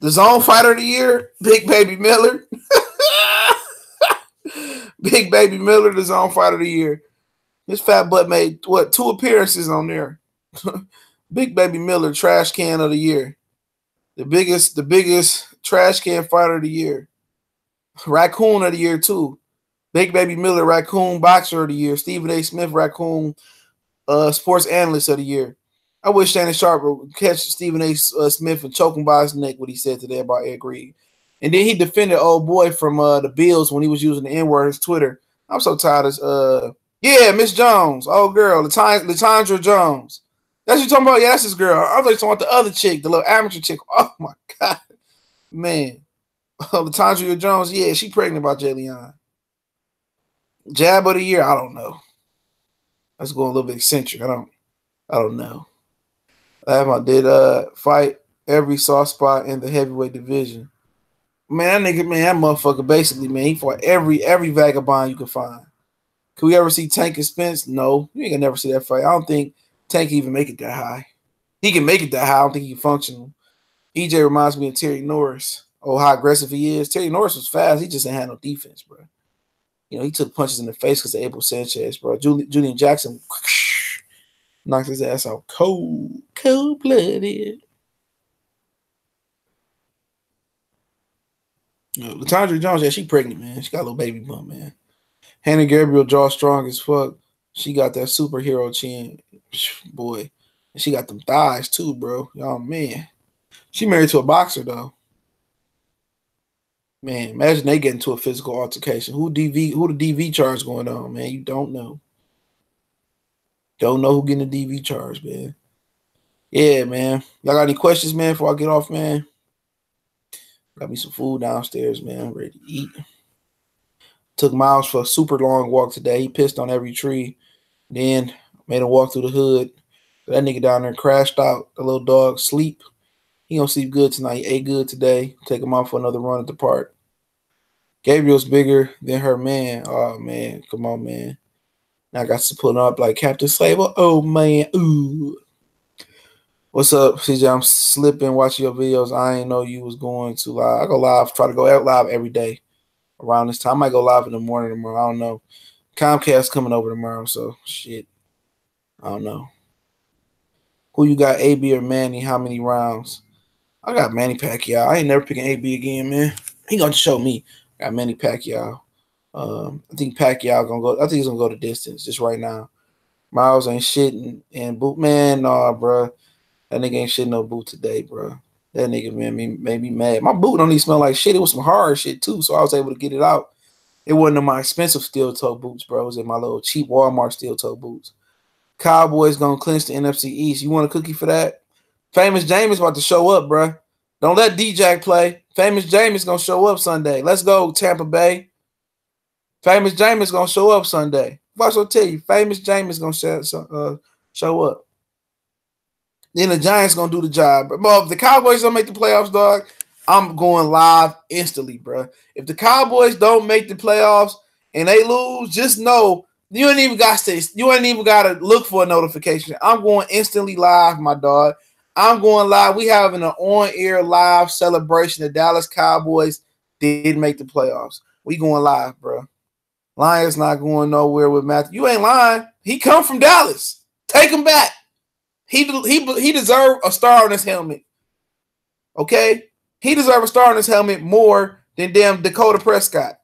The Zone Fighter of the Year, Big Baby Miller. Big Baby Miller, the Zone Fighter of the Year. His fat butt made what 2 appearances on there. Big Baby Miller, Trash Can of the Year. The biggest trash can fighter of the year. Raccoon of the year too. Big Baby Miller, Raccoon Boxer of the Year. Stephen A. Smith, Raccoon Sports Analyst of the Year. I wish Shannon Sharp would catch Stephen A. Smith and choke him by his neck what he said today about Ed Reed. And then he defended old boy from the Bills when he was using the N-word on his Twitter. I'm so tired of yeah, Miss Jones, old girl, Latondra Jones. That's what you talking about? Yeah, that's his girl. I was talking about the other chick, the little amateur chick. Oh my God. Man. Latondra Jones, yeah, she pregnant by Jay Leon. Jab of the year, I don't know. That's going a little bit eccentric. I don't know. I did fight every soft spot in the heavyweight division. Man, that nigga, man, that motherfucker basically, man, he fought every vagabond you could find. Could we ever see Tank and Spence? No. You ain't gonna never see that fight. I don't think Tank can even make it that high. He can make it that high. I don't think he can function. EJ reminds me of Terry Norris. Oh, how aggressive he is. Terry Norris was fast. He just ain't had no defense, bro. You know, he took punches in the face because of Abel Sanchez, bro. Julian Jackson knocked his ass out cold-blooded. Latondra Jones, yeah, she pregnant, man. She got a little baby bump, man. Hannah Gabriel, jaw strong as fuck. She got that superhero chin, boy. And she got them thighs too, bro. Oh man, she married to a boxer though. Man, imagine they get into a physical altercation. Who the DV charge going on, man? You don't know. Don't know who getting the DV charge, man. Yeah, man. Y'all got any questions, man? Before I get off, man. Got me some food downstairs, man. I'm ready to eat. Took Miles for a super long walk today. He pissed on every tree. Then made him walk through the hood. That nigga down there crashed out. The little dog sleep. He gonna sleep good tonight. He ate good today. Take him out for another run at the park. Gabriel's bigger than her man. Oh man, come on, man. Now I got to put up like Captain Slaver. Oh man, ooh. What's up, CJ? I'm slipping watching your videos. I ain't know you was going to live. I go live. Try to go out live every day around this time. I might go live in the morning tomorrow. I don't know. Comcast coming over tomorrow, so shit. I don't know. Who you got, AB or Manny? How many rounds? I got Manny Pacquiao. I ain't never picking AB again, man. He gonna show me. I got Manny Pacquiao. I think Pacquiao gonna go. I think he's gonna go the distance just right now. Miles ain't shitting and Boot, man. Nah, bro. That nigga ain't shitting no Boot today, bro. That nigga made me mad. My boot don't even smell like shit. It was some hard shit too, so I was able to get it out. It wasn't in my expensive steel toe boots, bro. It was in my little cheap Walmart steel toe boots. Cowboys gonna clinch the NFC East. You want a cookie for that? Famous James about to show up, bro. Don't let D-Jack play. Famous James gonna show up Sunday. Let's go, Tampa Bay. Famous James gonna show up Sunday. Watch what I tell you. Famous James gonna show up. Then the Giants gonna do the job. But if the Cowboys don't make the playoffs, dog, I'm going live instantly, bro. If the Cowboys don't make the playoffs and they lose, just know you ain't even got to look for a notification. I'm going instantly live, my dog. I'm going live. We having an on-air live celebration. The Dallas Cowboys did make the playoffs. We going live, bro. Lions not going nowhere with Matthew. You ain't lying. He come from Dallas. Take him back. He deserved a star on his helmet. Okay? He deserved a star on his helmet more than damn Dakota Prescott.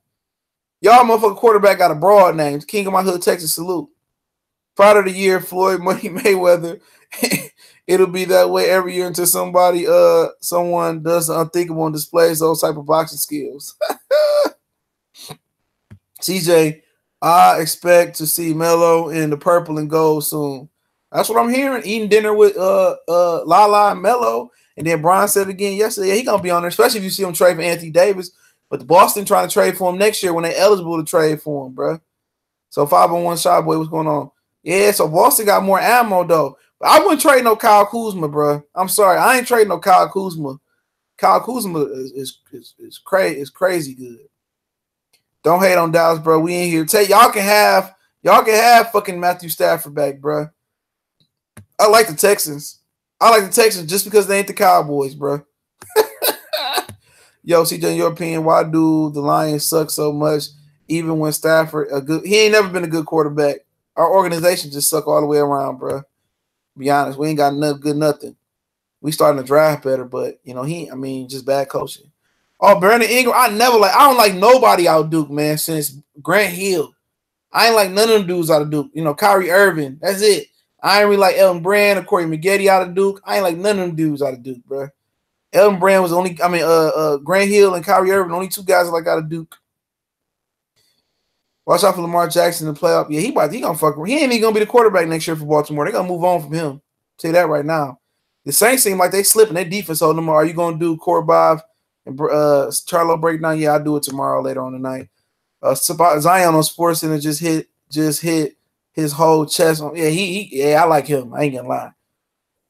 Y'all motherfucker quarterback got a broad name. King of my hood, Texas salute. Fighter of the year, Floyd Money Mayweather. It'll be that way every year until someone does the unthinkable and displays those type of boxing skills. CJ, I expect to see Melo in the purple and gold soon. That's what I'm hearing. Eating dinner with Lala and Melo. And then Brian said again yesterday, yeah, he gonna be on there, especially if you see him trade for Anthony Davis. But the Boston trying to trade for him next year when they're eligible to trade for him, bro. So 5-on-1 shot boy, what's going on? Yeah, so Boston got more ammo though. But I wouldn't trade no Kyle Kuzma, bro. I'm sorry, I ain't trading no Kyle Kuzma. Kyle Kuzma is crazy good. Don't hate on Dallas, bro. We ain't here. Y'all can have fucking Matthew Stafford back, bro. I like the Texans. I like the Texans just because they ain't the Cowboys, bro. Yo, CJ, in your opinion, why do the Lions suck so much? Even when Stafford he ain't never been a good quarterback. Our organization just suck all the way around, bro. Be honest, we ain't got good nothing. We starting to draft better, but just bad coaching. Oh, Brandon Ingram, I don't like nobody out of Duke, man, since Grant Hill. I ain't like none of them dudes out of Duke. Kyrie Irving, that's it. I ain't really like Elton Brand or Corey Maggette out of Duke. I ain't like none of them dudes out of Duke, bro. Elton Brand was Grant Hill and Kyrie Irving, only two guys like out of Duke. Watch out for Lamar Jackson in the playoff. Yeah, he gonna fuck. He ain't even gonna be the quarterback next year for Baltimore. They gonna move on from him. I'll tell you that right now. The Saints seem like they slipping. Their defense holding them. Are you gonna do Korbov and Charlo breakdown? Yeah, I'll do it tomorrow later on tonight. Zion on Sports Center just hit his whole chest. I like him. I ain't gonna lie.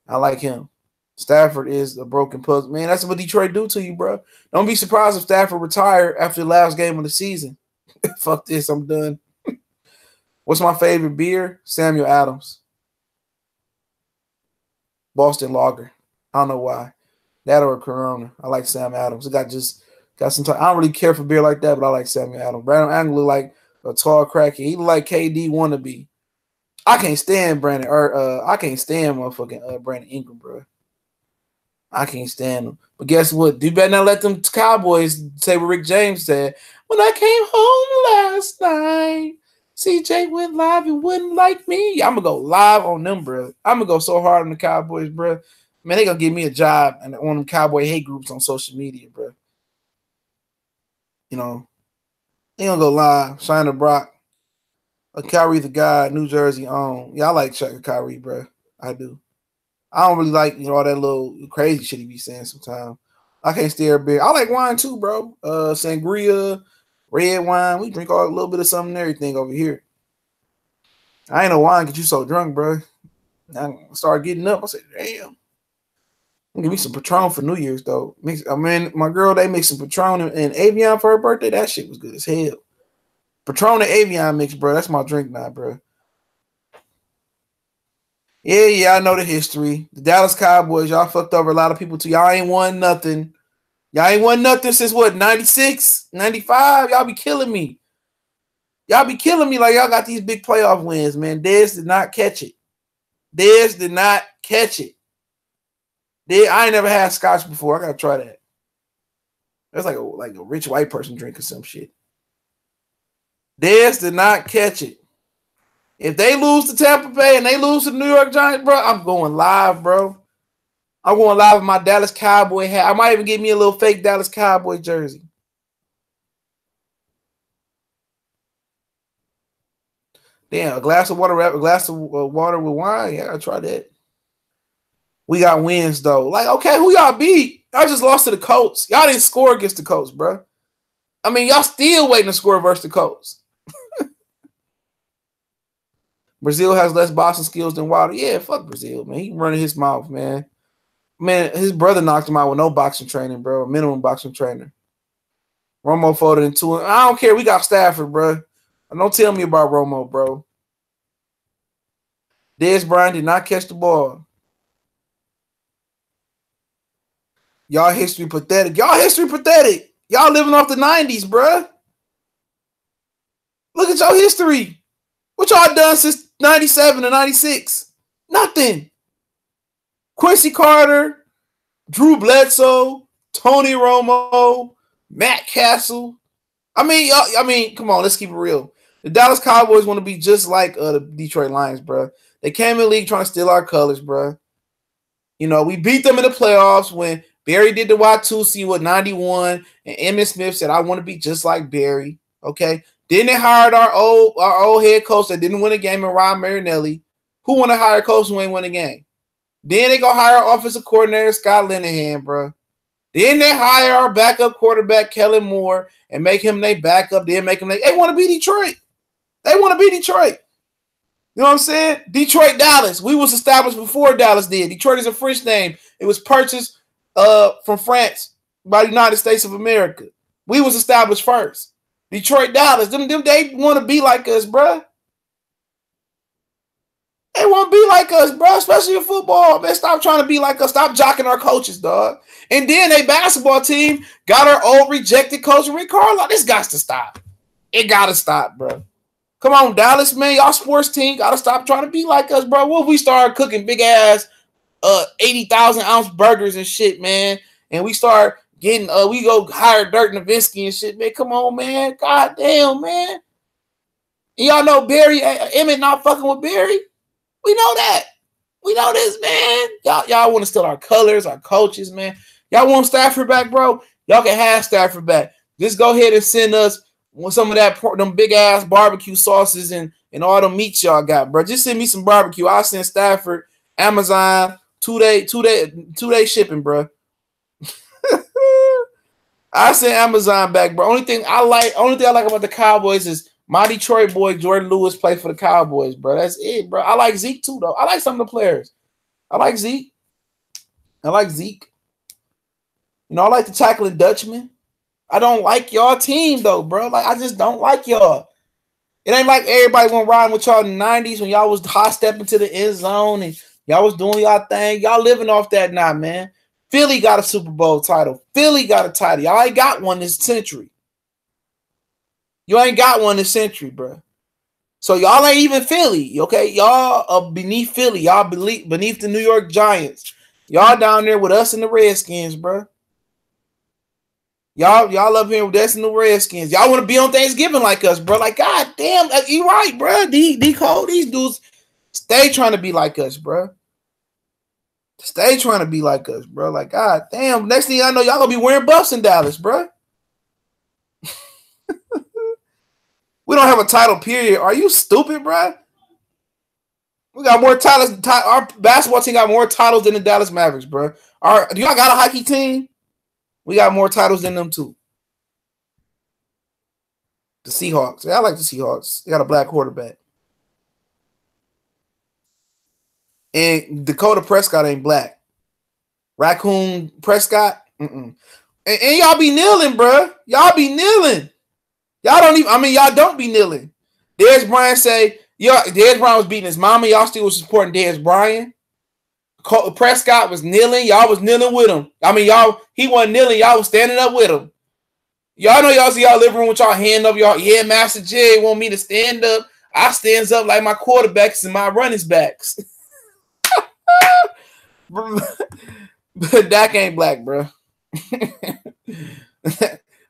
I like him. Stafford is a broken puzzle. Man, that's what Detroit do to you, bro. Don't be surprised if Stafford retire after the last game of the season. Fuck this, I'm done. What's my favorite beer? Samuel Adams. Boston Lager. I don't know why. That or a Corona. I like Sam Adams. It got some time. I don't really care for beer like that, but I like Samuel Adams. Brandon Angle look like a tall crackhead. He look like KD wannabe. I can't stand Brandon motherfucking Brandon Ingram, bro. I can't stand him. But guess what? You better not let them Cowboys say what Rick James said. When I came home last night, CJ went live and wouldn't like me. I'm going to go live on them, bro. I'm going to go so hard on the Cowboys, bro. Man, they going to give me a job in one of them Cowboy hate groups on social media, bro. They going to go live. Shiner Brock. A Kyrie the guy, New Jersey on. Yeah, I like Kyrie, bro. I do. I don't really like, all that little crazy shit he be saying sometimes. I can't stare at beer. I like wine too, bro. Sangria, red wine. We drink a little bit of something and everything over here. I ain't no wine get you so drunk, bro. I started getting up. I said, damn. Give me some Patron for New Year's, though. My girl, they make some Patron and Avion for her birthday. That shit was good as hell. Patron and Avion mix, bro. That's my drink now, bro. Yeah, I know the history. The Dallas Cowboys, y'all fucked over a lot of people too. Y'all ain't won nothing. Y'all ain't won nothing since what, 96, 95? Y'all be killing me. Y'all be killing me like y'all got these big playoff wins, man. Dez did not catch it. Dez did not catch it. I ain't never had scotch before. I gotta try that. That's like a rich white person drinking some shit. Dez did not catch it. If they lose to Tampa Bay and they lose to the New York Giants, bro, I'm going live, bro. I'm going live with my Dallas Cowboy hat. I might even get me a little fake Dallas Cowboy jersey. Damn, a glass of water with wine. Yeah, I try that. We got wins though. Like, okay, who y'all beat? Y'all just lost to the Colts. Y'all didn't score against the Colts, bro. I mean, y'all still waiting to score versus the Colts. Brazil has less boxing skills than Wilder. Yeah, fuck Brazil, man. He running his mouth, man. Man, his brother knocked him out with no boxing training, bro. Minimum boxing trainer. Romo folded into him. I don't care. We got Stafford, bro. Don't tell me about Romo, bro. Dez Bryant did not catch the ball. Y'all history pathetic. Y'all history pathetic. Y'all living off the 90s, bro. Look at your history. What y'all done since 97 to 96? Nothing. Quincy Carter, Drew Bledsoe, Tony Romo, Matt Castle. I mean, come on, let's keep it real. The Dallas Cowboys want to be just like the Detroit Lions, bro. They came in the league trying to steal our colors, bro. We beat them in the playoffs when Barry did the Watusi with 91, and Emmitt Smith said, I want to be just like Barry. Okay. Then they hired our old head coach that didn't win a game in Ron Marinelli. Who want to hire a coach who ain't win a game? Then they go hire our offensive coordinator, Scott Linehan, bro. Then they hire our backup quarterback, Kellen Moore, and make him their backup. Then make him they want to be Detroit. They want to be Detroit. You know what I'm saying? Detroit, Dallas. We was established before Dallas did. Detroit is a French name. It was purchased from France by the United States of America. We was established first. Detroit, Dallas. Them they want to be like us, bro. They want to be like us, bro, especially in football. Man, stop trying to be like us. Stop jocking our coaches, dog. And then they basketball team got our old rejected coach, Rick Carlisle. This got to stop. It got to stop, bro. Come on, Dallas, man. Y'all sports team got to stop trying to be like us, bro. What if we start cooking big-ass 80,000-ounce burgers and shit, man, and we start getting, we go hire Dirk Nowitzki and shit, man. Come on, man. God damn, man. And y'all know Barry, Emmett not fucking with Barry. We know that. We know this, man. Y'all want to steal our colors, our coaches, man. Y'all want Stafford back, bro? Y'all can have Stafford back. Just go ahead and send us some of that, them big ass barbecue sauces and all the meats y'all got, bro. Just send me some barbecue. I'll send Stafford, Amazon, two-day shipping, bro. I send Amazon back, bro. Only thing I like about the Cowboys is my Detroit boy Jordan Lewis played for the Cowboys, bro. That's it, bro. I like Zeke too, though. I like some of the players. I like Zeke. You know, I like the tackling Dutchman. I don't like y'all team, though, bro. Like, I just don't like y'all. It ain't like everybody went riding with y'all in the 90s when y'all was hot stepping to the end zone and y'all was doing y'all thing. Y'all living off that now, man. Philly got a Super Bowl title. Philly got a title. Y'all ain't got one this century. You ain't got one this century, bro. So y'all ain't even Philly, okay? Y'all are beneath Philly. Y'all beneath the New York Giants. Y'all down there with us and the Redskins, bro. Y'all up here with us and the Redskins. Y'all want to be on Thanksgiving like us, bro. Like, god damn, you right, bro. D Cole, these dudes stay trying to be like us, bro. Stay trying to be like us, bro. Like, god damn. Next thing I know, y'all gonna be wearing buffs in Dallas, bro. We don't have a title, period. Are you stupid, bro? We got more titles. Our basketball team got more titles than the Dallas Mavericks, bro. Do y'all got a hockey team? We got more titles than them, too. The Seahawks. Yeah, I like the Seahawks. They got a black quarterback. And Dakota Prescott ain't black. Raccoon Prescott? Mm-mm. And y'all be kneeling, bro. Y'all be kneeling. Y'all don't be kneeling. Dez Bryant say, Dez Bryant was beating his mama. Y'all still was supporting Dez Bryant. Prescott was kneeling. Y'all was kneeling with him. He wasn't kneeling. Y'all was standing up with him. Y'all know y'all see y'all living room with y'all hand up. Y'all, yeah, Master J want me to stand up. I stands up like my quarterbacks and my running backs. But Dak ain't black, bro.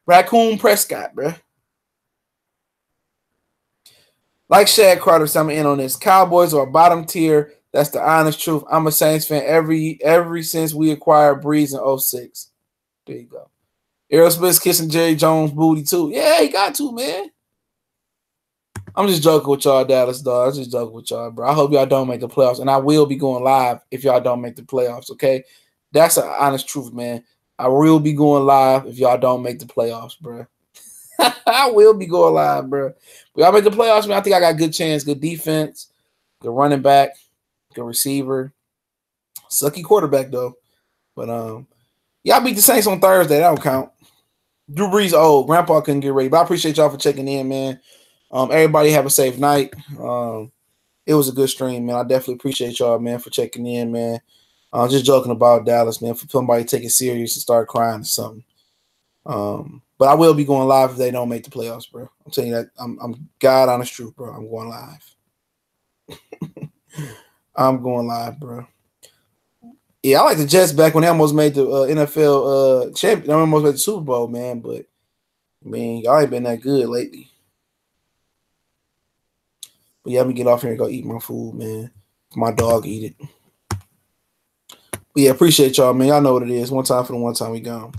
Raccoon Prescott, bro. Like Shad Carter, so I'm in on this. Cowboys are bottom tier. That's the honest truth. I'm a Saints fan every since we acquired Breeze in 06. There you go. Errol Smith's kissing Jerry Jones' booty too. Yeah, he got to, man. I'm just joking with y'all, Dallas, dog. I'm just joking with y'all, bro. I hope y'all don't make the playoffs, and I will be going live if y'all don't make the playoffs, okay? That's the honest truth, man. I will be going live if y'all don't make the playoffs, bro. I will be going live, bro. If y'all make the playoffs, man, I think I got a good chance. Good defense, good running back, good receiver. Sucky quarterback, though. But y'all beat the Saints on Thursday. That don't count. Drew Brees old. Grandpa couldn't get ready. But I appreciate y'all for checking in, man. Everybody have a safe night. It was a good stream, man. I definitely appreciate y'all, man, for checking in, man. Just joking about Dallas, man, for somebody to take it serious and start crying or something. But I will be going live if they don't make the playoffs, bro. I'm telling you that. I'm God honest truth, bro. I'm going live. I'm going live, bro. Yeah, I like the Jets back when they almost made the NFL champion. They almost made the Super Bowl, man. But, I mean, y'all ain't been that good lately. But, yeah, let me get off here and go eat my food, man. My dog eat it. But, yeah, appreciate y'all, man. Y'all know what it is. One time for the one time we gone.